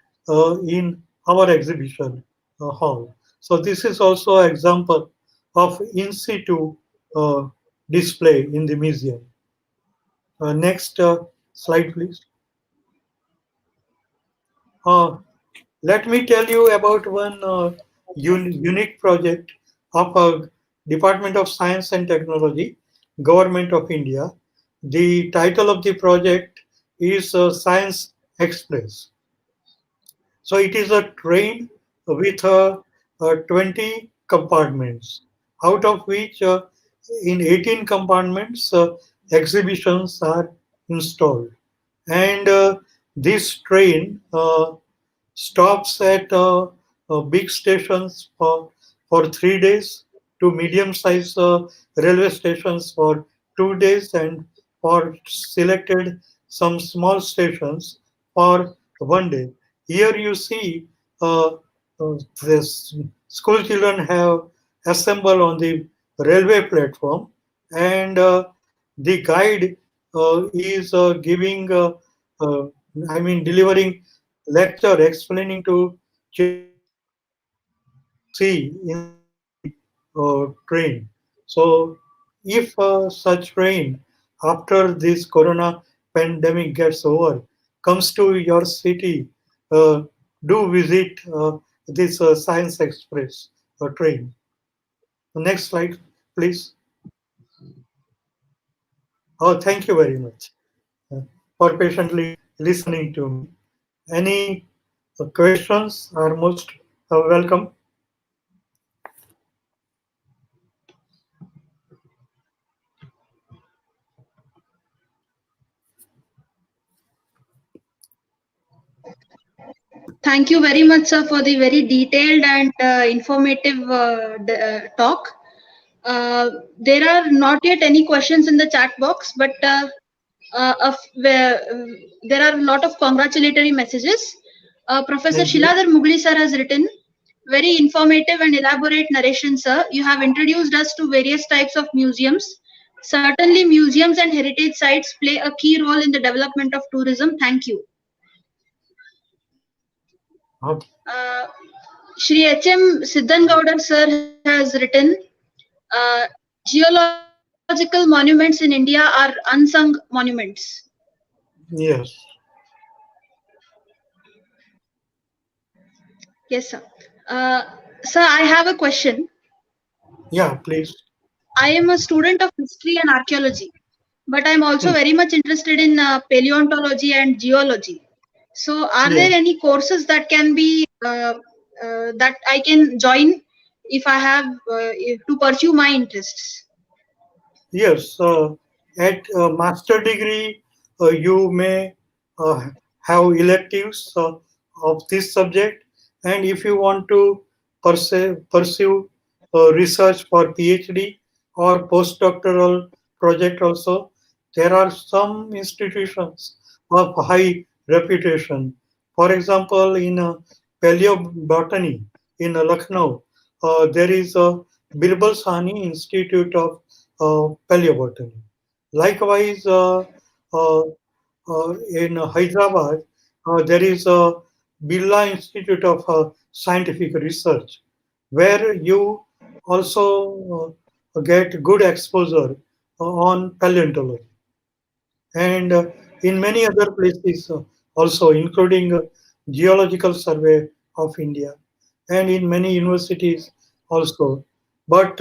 in our exhibition hall. So this is also an example of in situ uh, display in the museum. Next slide, please. Uh, Let me tell you about one unique project of Department of Science and Technology, Government of India. The title of the project is Science Express. So it is a train with 20 compartments, out of which in 18 compartments exhibitions are installed. And this train stops at big stations for 3 days, to medium-sized railway stations for 2 days, and for selected some small stations for one day. Here you see this school children have assembled on the railway platform, and the guide is giving, uh, I mean, delivering lecture explaining to children what to see inside the train. So, if such train after this corona pandemic gets over comes to your city, uh, do visit this Science Express train. Next slide, please. Oh, thank you very much uh, for patiently listening to me. Any questions are most welcome. Thank you very much, sir, for the very detailed and informative talk. There are not yet any questions in the chat box, but there are a lot of congratulatory messages. Professor Thank you. Shiladhar Mugli sir has written, very informative and elaborate narration, sir. You have introduced us to various types of museums. Certainly, museums and heritage sites play a key role in the development of tourism. Thank you. Okay. Shri H.M. Siddhangowdar sir has written, uh, geological monuments in India are unsung monuments. Yes. Yes, sir. Sir, I have a question. Yeah, please. I am a student of history and archaeology, but I'm also Hmm. very much interested in paleontology and geology. So, are Yeah. there any courses that can be that I can join if I have to pursue my interests? Yes. At master degree, you may uh, have electives of this subject, and if you want to pursue research for PhD or postdoctoral project also, there are some institutions of high reputation. For example, in paleobotany in Lucknow, there is a Birbal Sahni Institute of Paleobotany. Likewise, uh, in Hyderabad, there is a Birla Institute of Scientific Research, where you also get good exposure on paleontology. And in many other places also, including Geological Survey of India, and in many universities also. But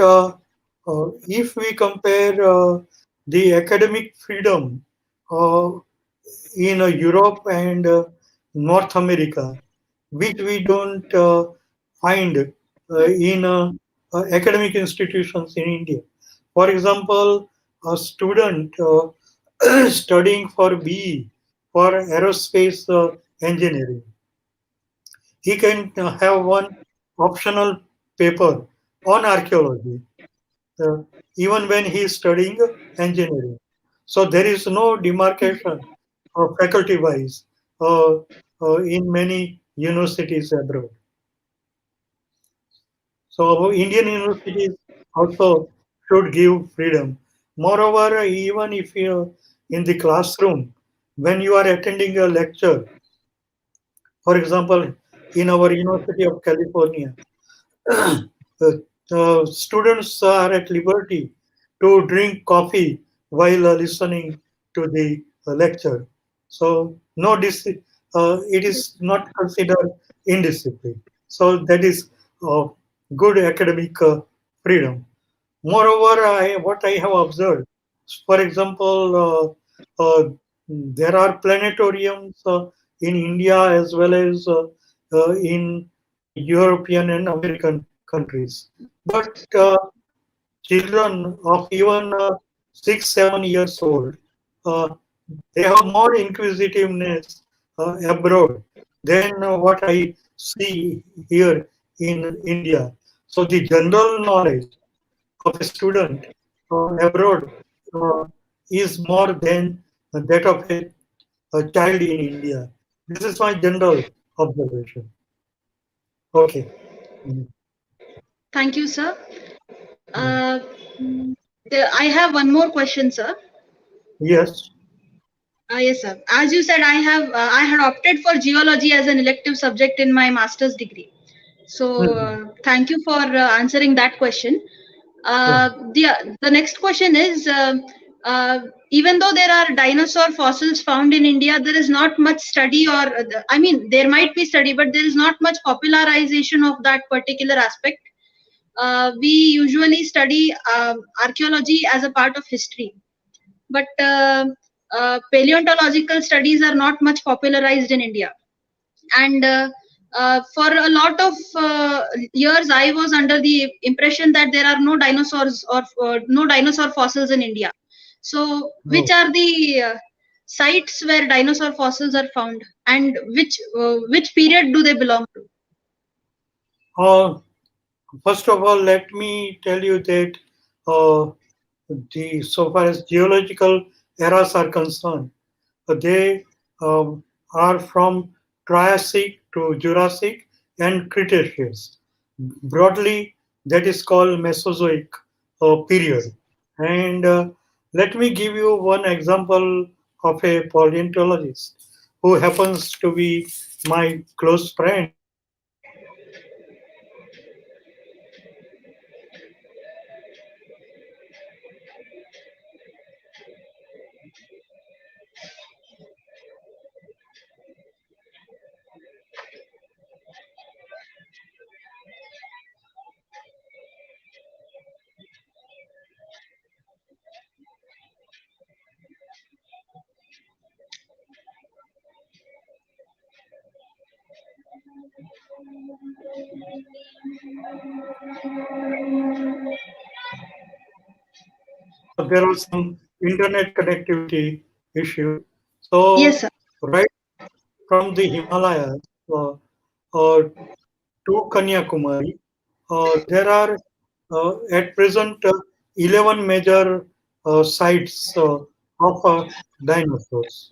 if we compare the academic freedom uh, in Europe and North America, which we don't find in academic institutions in India. For example, a student studying for BE, for aerospace engineering, he can have one optional paper on archaeology, uh, even when he is studying engineering. So there is no demarcation faculty wise in many universities abroad. So our Indian universities also should give freedom. Moreover, even if you in the classroom, when you are attending a lecture, for example, in our University of California, Students are at liberty to drink coffee while listening to the lecture. So it is not considered indiscipline. So that is uh, good academic freedom. Moreover, what I have observed, for example, there are planetariums in India as well as in European and American countries. But children of even 6, 7 years old, uh, they have more inquisitiveness abroad than what I see here in India. So the general knowledge of a student abroad uh, is more than that of a child in India. This is my general observation. Okay. Mm. Thank you, sir. Mm. I have one more question, sir. Yes. Yes, sir. As you said, I had opted for geology as an elective subject in my master's degree. So, Mhm. thank you for answering that question. Yeah. The next question is, uh, even though there are dinosaur fossils found in India, there is not much study, or I mean, there might be study, but there is not much popularization of that particular aspect. We usually study archaeology as a part of history, but paleontological studies are not much popularized in India. And for a lot of years, I was under the impression that there are no dinosaurs or no dinosaur fossils in India. So, which No. are the sites where dinosaur fossils are found, and which period do they belong to? Uh, First of all, let me tell you that uh, so far as geological eras are concerned, they are from Triassic to Jurassic and Cretaceous. Broadly, that is called Mesozoic period. And let me give you one example of a paleontologist who happens to be my close friend. There was some internet connectivity issue. Yes, So, sir. right from the Himalayas uh, uh, to Kanyakumari, there are at present 11 major sites of dinosaurs.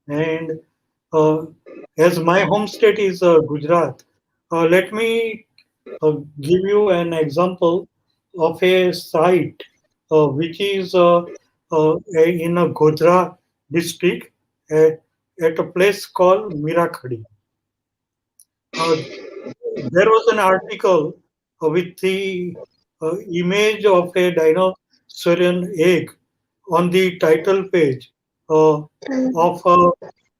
And uh, as my home state is Gujarat, let me give you an example of a site which is in a Godhra district at a place called Mirakhadi. Uh, there was an article with the image of a dinosaurian egg on the title page of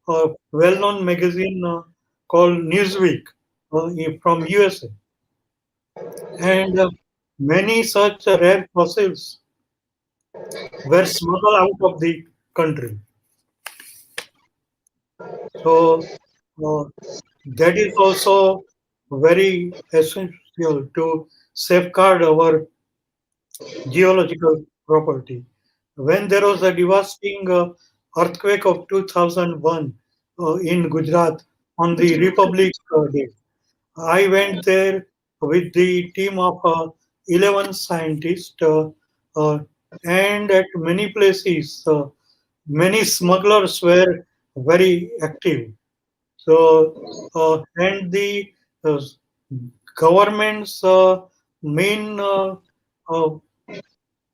a well-known magazine called Newsweek from USA, and many such rare fossils were smuggled out of the country. So uh, that is also very essential to safeguard our geological property. When there was a devastating earthquake of 2001 in Gujarat on the Republic Day, I went there with the team of 11 scientists, uh, and at many places, many smugglers were very active. So, and the uh, government's main uh,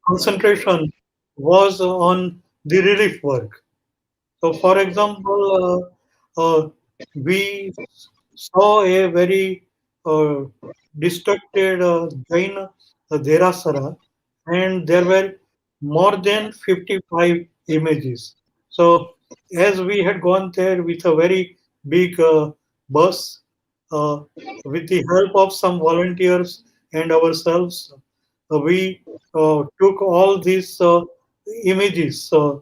concentration was on the relief work. So, for example, we saw a very uh, destructed Jain Derasara, and there were more than 55 images. So, as we had gone there with a very big bus, uh, with the help of some volunteers and ourselves, we took all these images uh,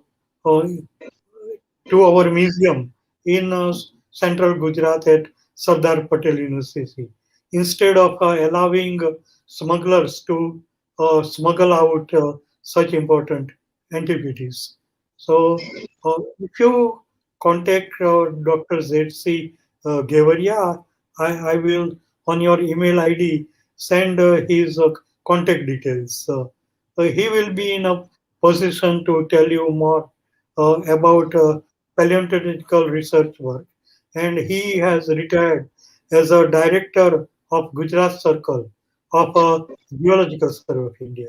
to our museum in central Gujarat at Sardar Patel University. Instead of allowing smugglers to smuggle out such important antiquities. So, if you contact Dr. ZC Gevaria, I will, on your email ID, send his contact details. He will be in a position to tell you more about paleontological research work, and he has retired as a director of Gujarat Circle of Geological Survey of India.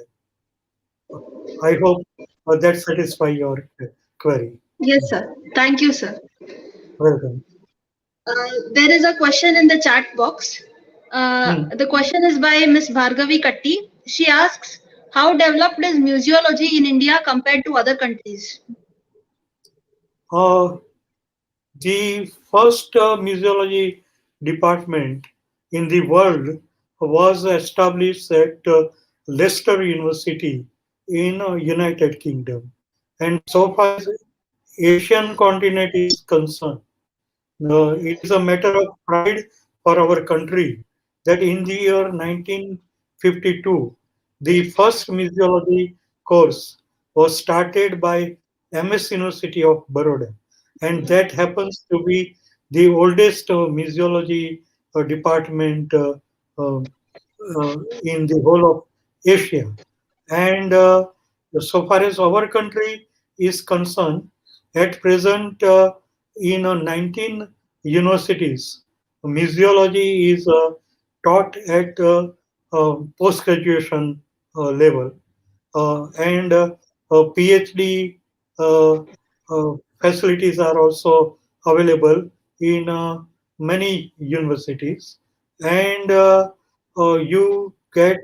I hope that satisfies your query. Yes, sir. Thank you, sir. Welcome. There is a question in the chat box. Hmm. The question is by Miss Bhargavi Katti. She asks, how developed is museology in India compared to other countries? Uh, the first Musiology department in the world was established at Leicester University in United Kingdom. And so far as Asian continent is concerned, it is a matter of pride for our country that in the year 1952, the first Musiology course was started by MS University of Baroda, and that happens to be the oldest Musiology department uh, in the whole of Asia. And so far as our country is concerned, at present, in 19 universities, Musiology is taught at post graduation level, and PhD uh, facilities are also available in many universities, and you get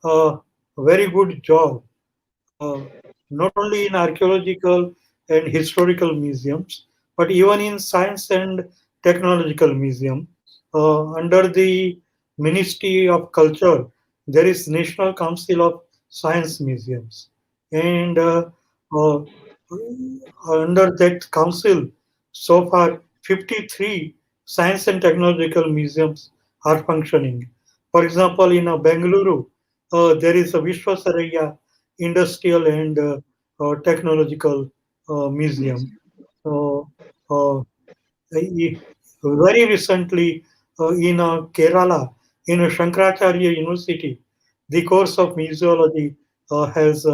a very good job uh, not only in archaeological and historical museums, but even in science and technological museum. Under the Ministry of Culture, there is National Council of Science Museums, and uh, under that council, so far 53 science and technological museums are functioning. For example, in Bengaluru, there is a Vishwasaraya Industrial and Technological Museum. So, uh, very recently in Kerala, in Shankaracharya University, the course of Musiology has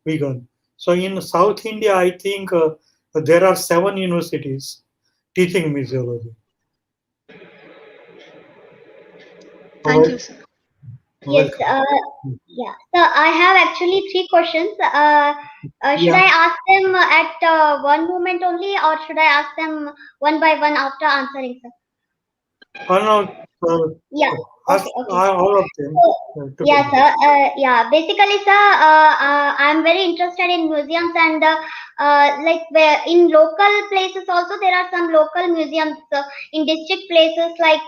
begun. So in South India, I think there are 7 universities teaching Musiology. All Thank right, you, sir. Yes, welcome. yeah. So I have actually three questions. Should I Yeah, ask them at one moment only, or should I ask them one by one after answering, sir? no, Yeah. ask Okay. Okay. all of them So, yeah, together. sir. Yeah, basically, sir, I'm very interested in museums and like where in local places also there are some local museums in district places like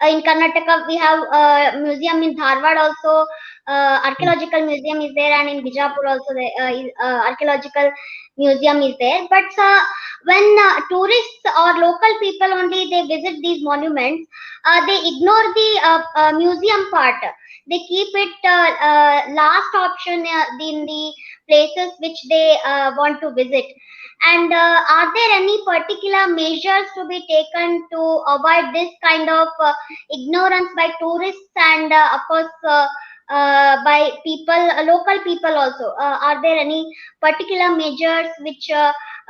in Karnataka we have a museum in Dharwad also. Archaeological museum is there, and in Bijapur also the archaeological museum is there. But when tourists or local people only they visit these monuments, they ignore the museum part. They keep it last option in the places which they want to visit. And are there any particular measures to be taken to avoid this kind of ignorance by tourists and of course by people, local people also? Are there any particular measures which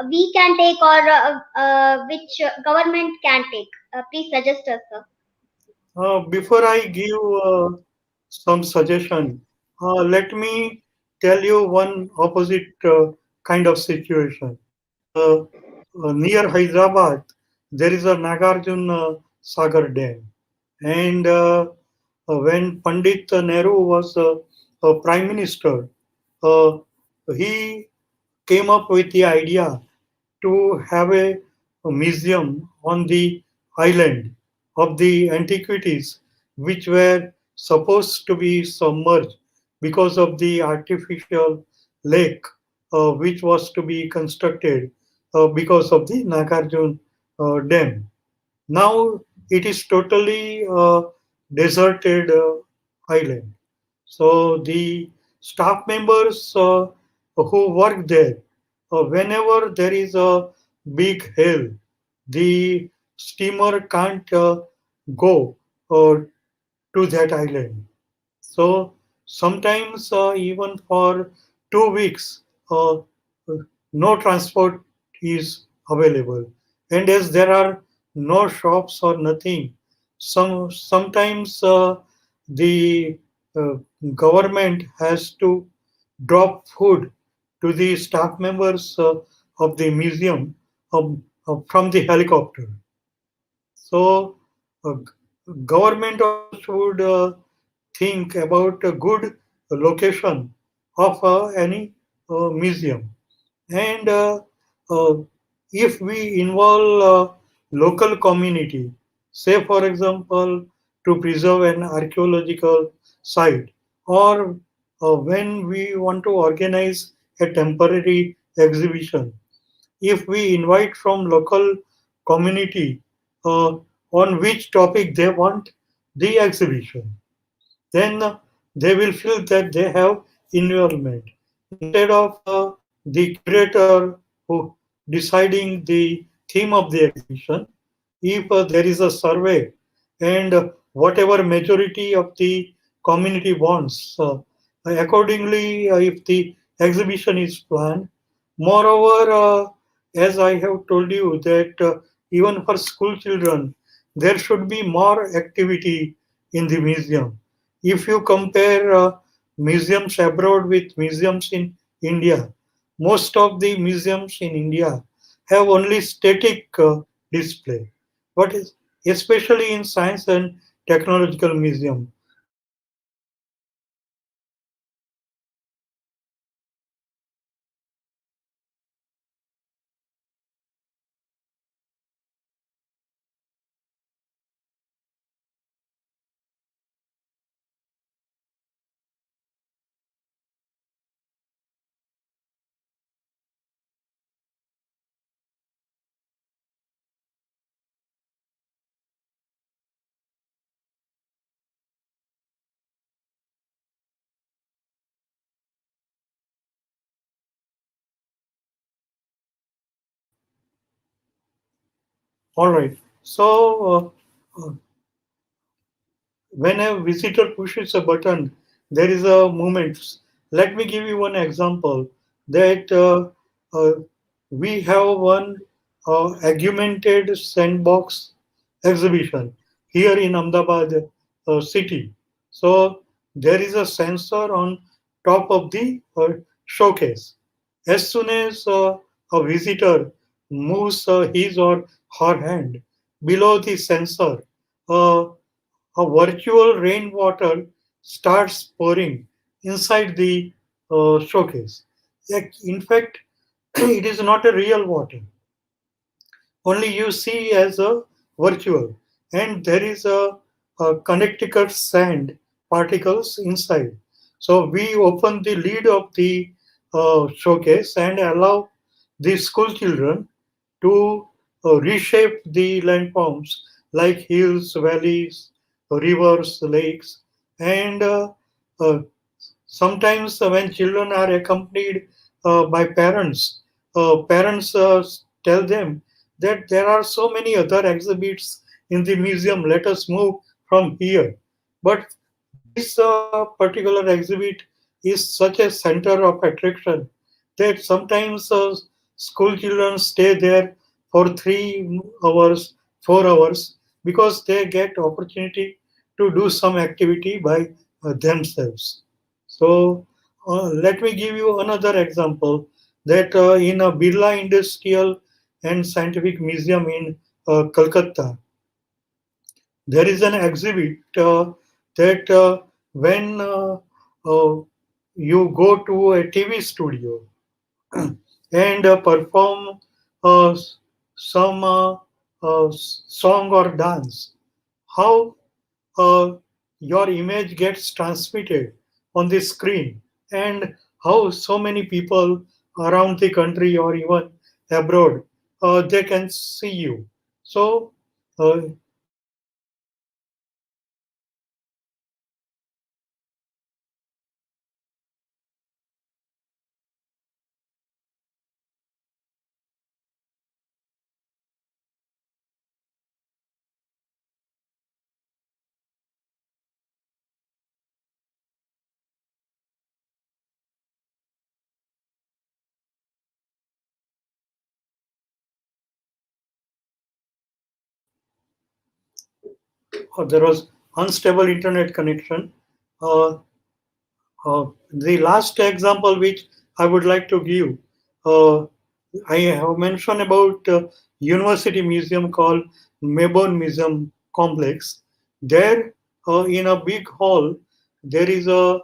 we can take or which government can take? Please suggest us, sir. Before I give some suggestion, let me tell you one opposite kind of situation. Uh, Near Hyderabad, there is a Nagarjuna Sagar Dam, and when Pandit Nehru was a prime minister, uh, he came up with the idea to have a museum on the island of the antiquities, which were supposed to be submerged because of the artificial lake which was to be constructed because of the Nagarjuna Dam. Now it is totally deserted island. So the staff members who work there, whenever there is a big hail, the steamer can't go to that island. So sometimes even for 2 weeks, no transport is available, and as there are no shops or nothing, sometimes the uh, government has to drop food to the staff members of the museum from the helicopter. So, government also should think about a good location of any museum. And uh, if we involve local community, say for example, to preserve an archaeological site, or when we want to organize a temporary exhibition, if we invite from local community uh, on which topic they want the exhibition, then they will feel that they have involvement instead of the curator who deciding the theme of the exhibition. If there is a survey and whatever majority of the community wants, accordingly, if the exhibition is planned. Moreover, as I have told you that even for school children, there should be more activity in the museum. If you compare museums abroad with museums in India, most of the museums in India have only static display. But especially in science and technological museum, there is a dynamic all right. So when a visitor pushes a button, there is a movement. Let me give you one example that uh, we have one augmented sandbox exhibition here in Ahmedabad city. So there is a sensor on top of the showcase. As soon as a visitor moves his or her hand below the sensor, uh, a virtual rainwater starts pouring inside the showcase. In fact, it is not a real water, only you see as a virtual, and there is a connecticut sand particles inside. So we open the lid of the showcase and allow the school children to reshape the landforms like hills, valleys, rivers, lakes, and uh, sometimes when children are accompanied by parents, parents tell them that there are so many other exhibits in the museum, let us move from here. But this particular exhibit is such a center of attraction that sometimes school children stay there for 3 hours, 4 hours, because they get opportunity to do some activity by themselves. So let me give you another example that in a Birla Industrial and Scientific Museum in Calcutta, there is an exhibit that when uh, you go to a TV studio and perform uh, some song or dance, how uh, your image gets transmitted on the screen, and how so many people around the country or even abroad they can see you. So this there was unstable internet connection. Uh, the last example which I would like to give, uh, I have mentioned about university museum called Melbourne Museum Complex. There, in a big hall, there is a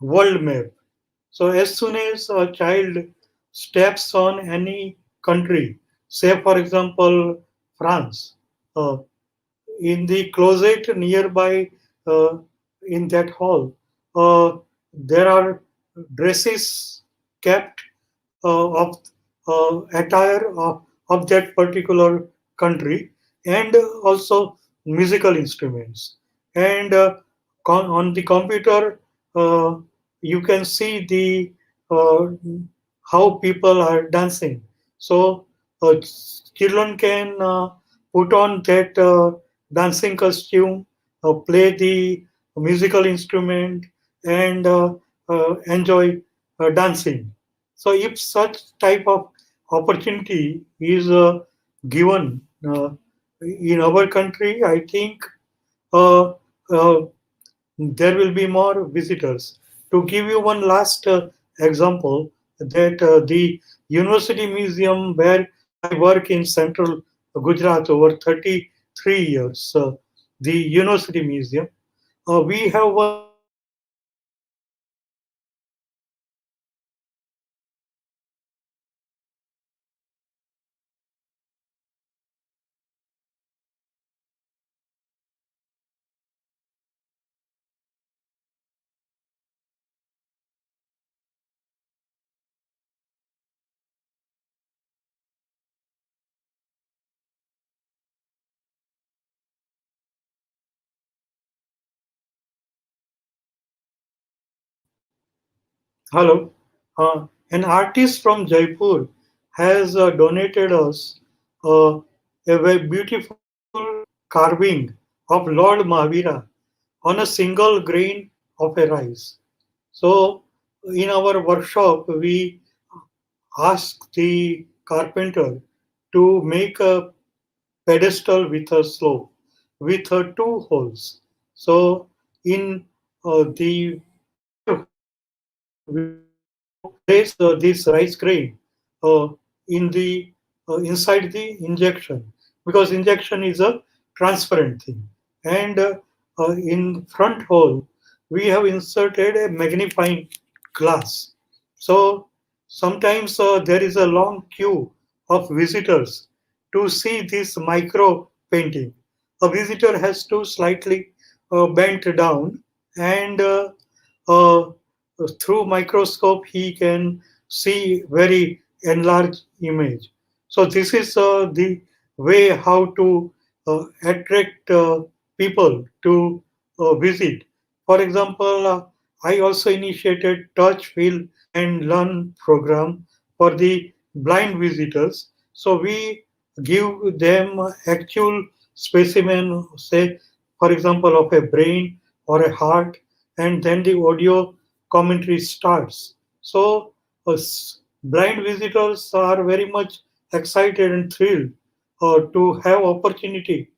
world map. So as soon as a child steps on any country, say for example France, uh, in the closet nearby uh, in that hall, there are dresses kept of attire of that particular country, and also musical instruments. And on the computer, uh, you can see the uh, how people are dancing. So children can put on that dancing costume, play the musical instrument, and enjoy dancing. So if such type of opportunity is given in our country, I think uh, uh, there will be more visitors. To give you one last example, that the University Museum where I work in central Gujarat over 33 years, the University Museum, we have one hello. An artist from Jaipur has donated us uh, a very beautiful carving of Lord Mahavira on a single grain of a rice. So, in our workshop, we asked the carpenter to make a pedestal with a slope with two holes. So, in the other hole, we have to place this rice grain uh, in the inside the injection, because injection is a transparent thing, and in front hole we have inserted a magnifying glass. So sometimes there is a long queue of visitors to see this micro painting. A visitor has to slightly bend down, and uh, through microscope he can see very enlarged image. So this is the way how to attract people to visit. For example, I also initiated touch, feel and learn program for the blind visitors. So we give them actual specimen, say for example of a brain or a heart, and then the audio commentary starts. So blind visitors are very much excited and thrilled to have opportunity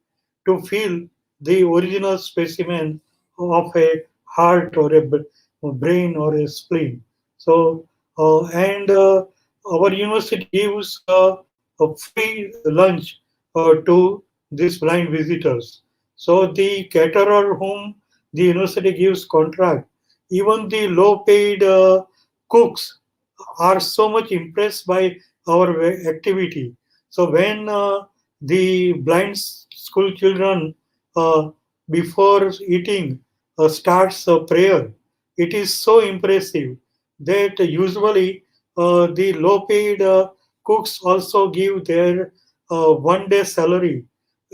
to feel the original specimen of a heart or a brain or a spleen. So and our university gives a free lunch to these blind visitors. So the caterer whom the university gives contract, even the low-paid cooks are so much impressed by our activity. So when the blind school children uh, before eating starts a prayer, it is so impressive that usually the low-paid cooks also give their one-day salary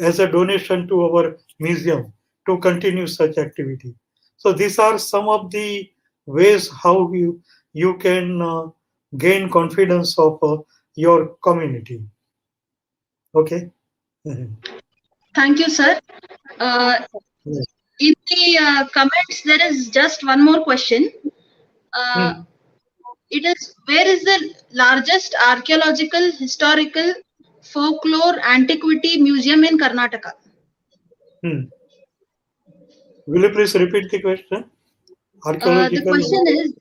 as a donation to our museum to continue such activity. So these are some of the ways how you can gain confidence of your community. Okay. Mhm. Thank you, sir. Uh, Yes. in the comments, there is just one more question. Uh, Hmm. it is, where is the largest archaeological, historical, folklore, antiquity museum in Karnataka? Hmm. Will you please repeat the question? The Archaeological. question is,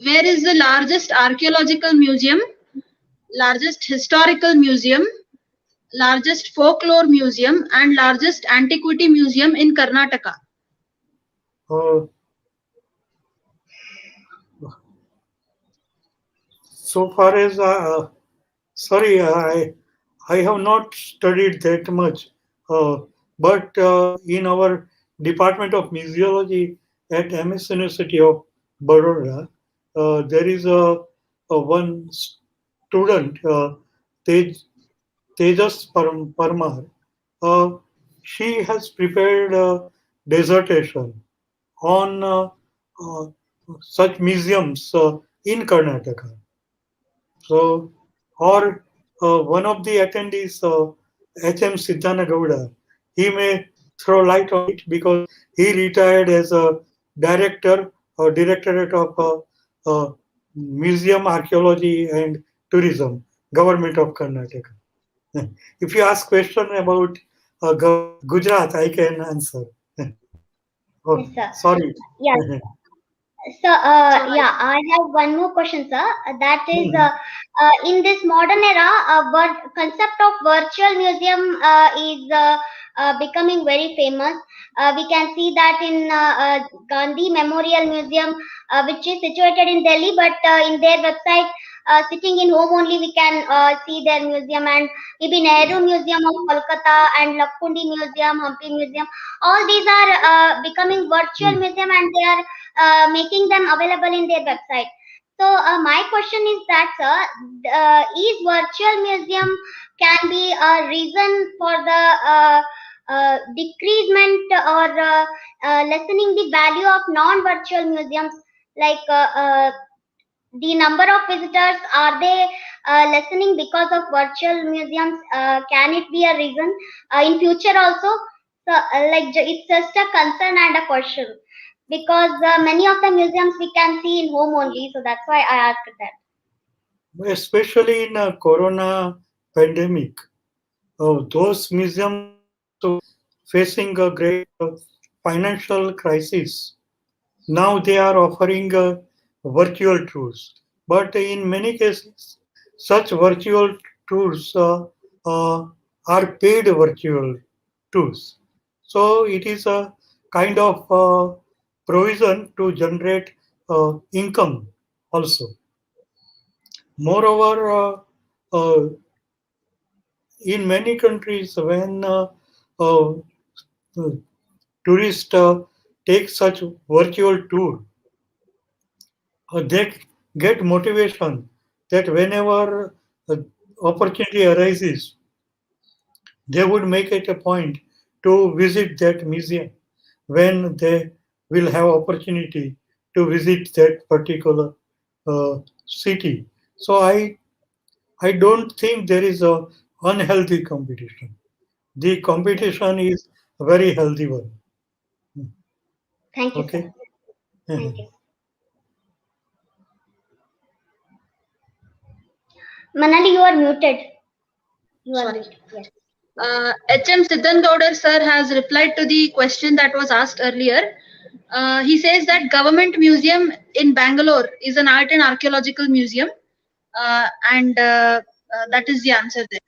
where is the largest archaeological museum, largest historical museum, largest folklore museum, and largest antiquity museum in Karnataka? Uh, so far as sorry, I have not studied that much, but in our Department of Musiology at MS University of Baroda, there is a one student, Tej, Tejas Parmar. Uh, she has prepared a dissertation on uh, such museums in Karnataka. So, or one of the attendees, H.M. Siddhana Gowda, he may throw light on it because he retired as a director or directorate of Museum Archaeology and Tourism, Government of Karnataka. If you ask question about Gujarat, I can answer. Oh, Yes, sir. sorry. Yeah. So, So nice. yeah, I have one more question, sir. That is, Hmm, in this modern era, concept of virtual museum is becoming very famous. We can see that in Gandhi Memorial Museum, which is situated in Delhi, but in their website, sitting in home only, we can see their museum, and maybe Nehru Museum of Kolkata and Lakkundi Museum, Hampi Museum. All these are becoming virtual hmm, museum, and they are making them available in their website. So my question is that, sir, is virtual museum can be a reason for the decreasement or lessening the value of non-virtual museums? Like the number of visitors, are they lessening because of virtual museums? Can it be a reason in future also? So, it's just a concern and a question, because many of the museums we can see in home only. So that's why I asked that. especially in a corona pandemic. Those museums are also facing a great financial crisis. Now they are offering virtual tours, but in many cases, such virtual tours uh, are paid virtual tours. So it is a kind of provision to generate income also. Moreover, in many countries, when uh, tourists take such virtual tour, they get motivation that whenever opportunity arises, they would make it a point to visit that museum when they will have opportunity to visit that particular city. So I don't think there is a unhealthy competition. The competition is a very healthy one. Thank you, sir. Okay. Thank you. Manali, you are muted. You are Sorry. muted. Yes. H.M. Siddhan sir has replied to the question that was asked earlier. He says that Government Museum in Bangalore is an art and archaeological museum, and that is the answer there.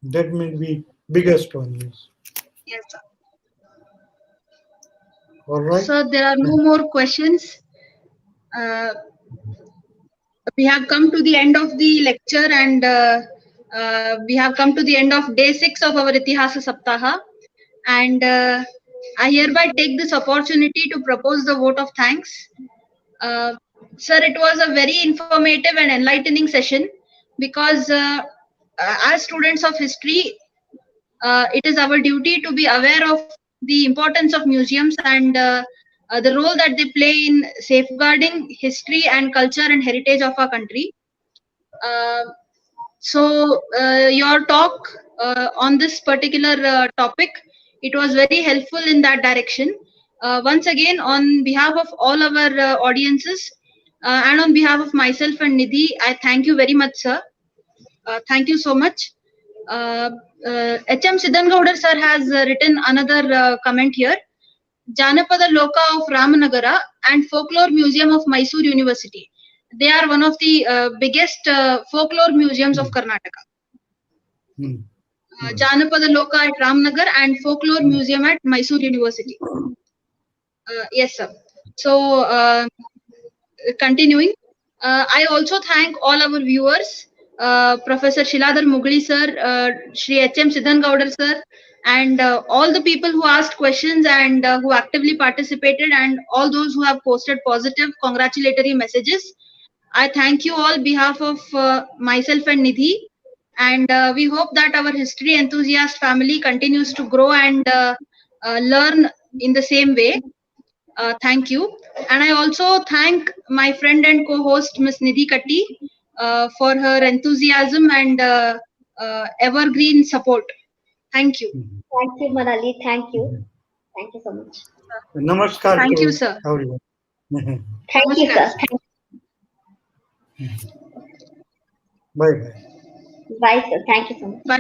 That may be biggest one. Yes. Yes, sir. All right. So there are no more questions. Uh, we have come to the end of the lecture, and we have come to the end of day 6 of our Itihasa Saptaha. And I hereby take this opportunity to propose the vote of thanks. Uh, Sir, it was a very informative and enlightening session because as students of history, it is our duty to be aware of the importance of museums and the role that they play in safeguarding history and culture and heritage of our country. Uh, your talk on this particular topic, it was very helpful in that direction. Once again, on behalf of all our audiences and on behalf of myself and Nidhi, I thank you very much, sir. Thank you so much. H.M. Siddhangaudar sir has written another comment here. Janapada Loka of Ramanagara and Folklore Museum of Mysore University. They are one of the biggest folklore museums of Karnataka. Janapada Loka at Ramnagar and Folklore Museum at Mysore University. Yes, sir. So, continuing, I also thank all our viewers, Professor Shiladhar Mugli sir, Shri H.M. Siddhangaudar sir, and all the people who asked questions and who actively participated, and all those who have posted positive congratulatory messages. I thank you all behalf of myself and Nidhi, and we hope that our history enthusiast family continues to grow and learn in the same way. Thank you. And I also thank my friend and co-host Ms. Nidhi Katti for her enthusiasm and evergreen support. Thank you. Thank you, Manali. Thank you. Thank you so much. Namaskar Thank to you, sir. everyone. Thank you, Namaskar. sir. Thank Bye bye. Bye, sir. Thank you so much. Bye.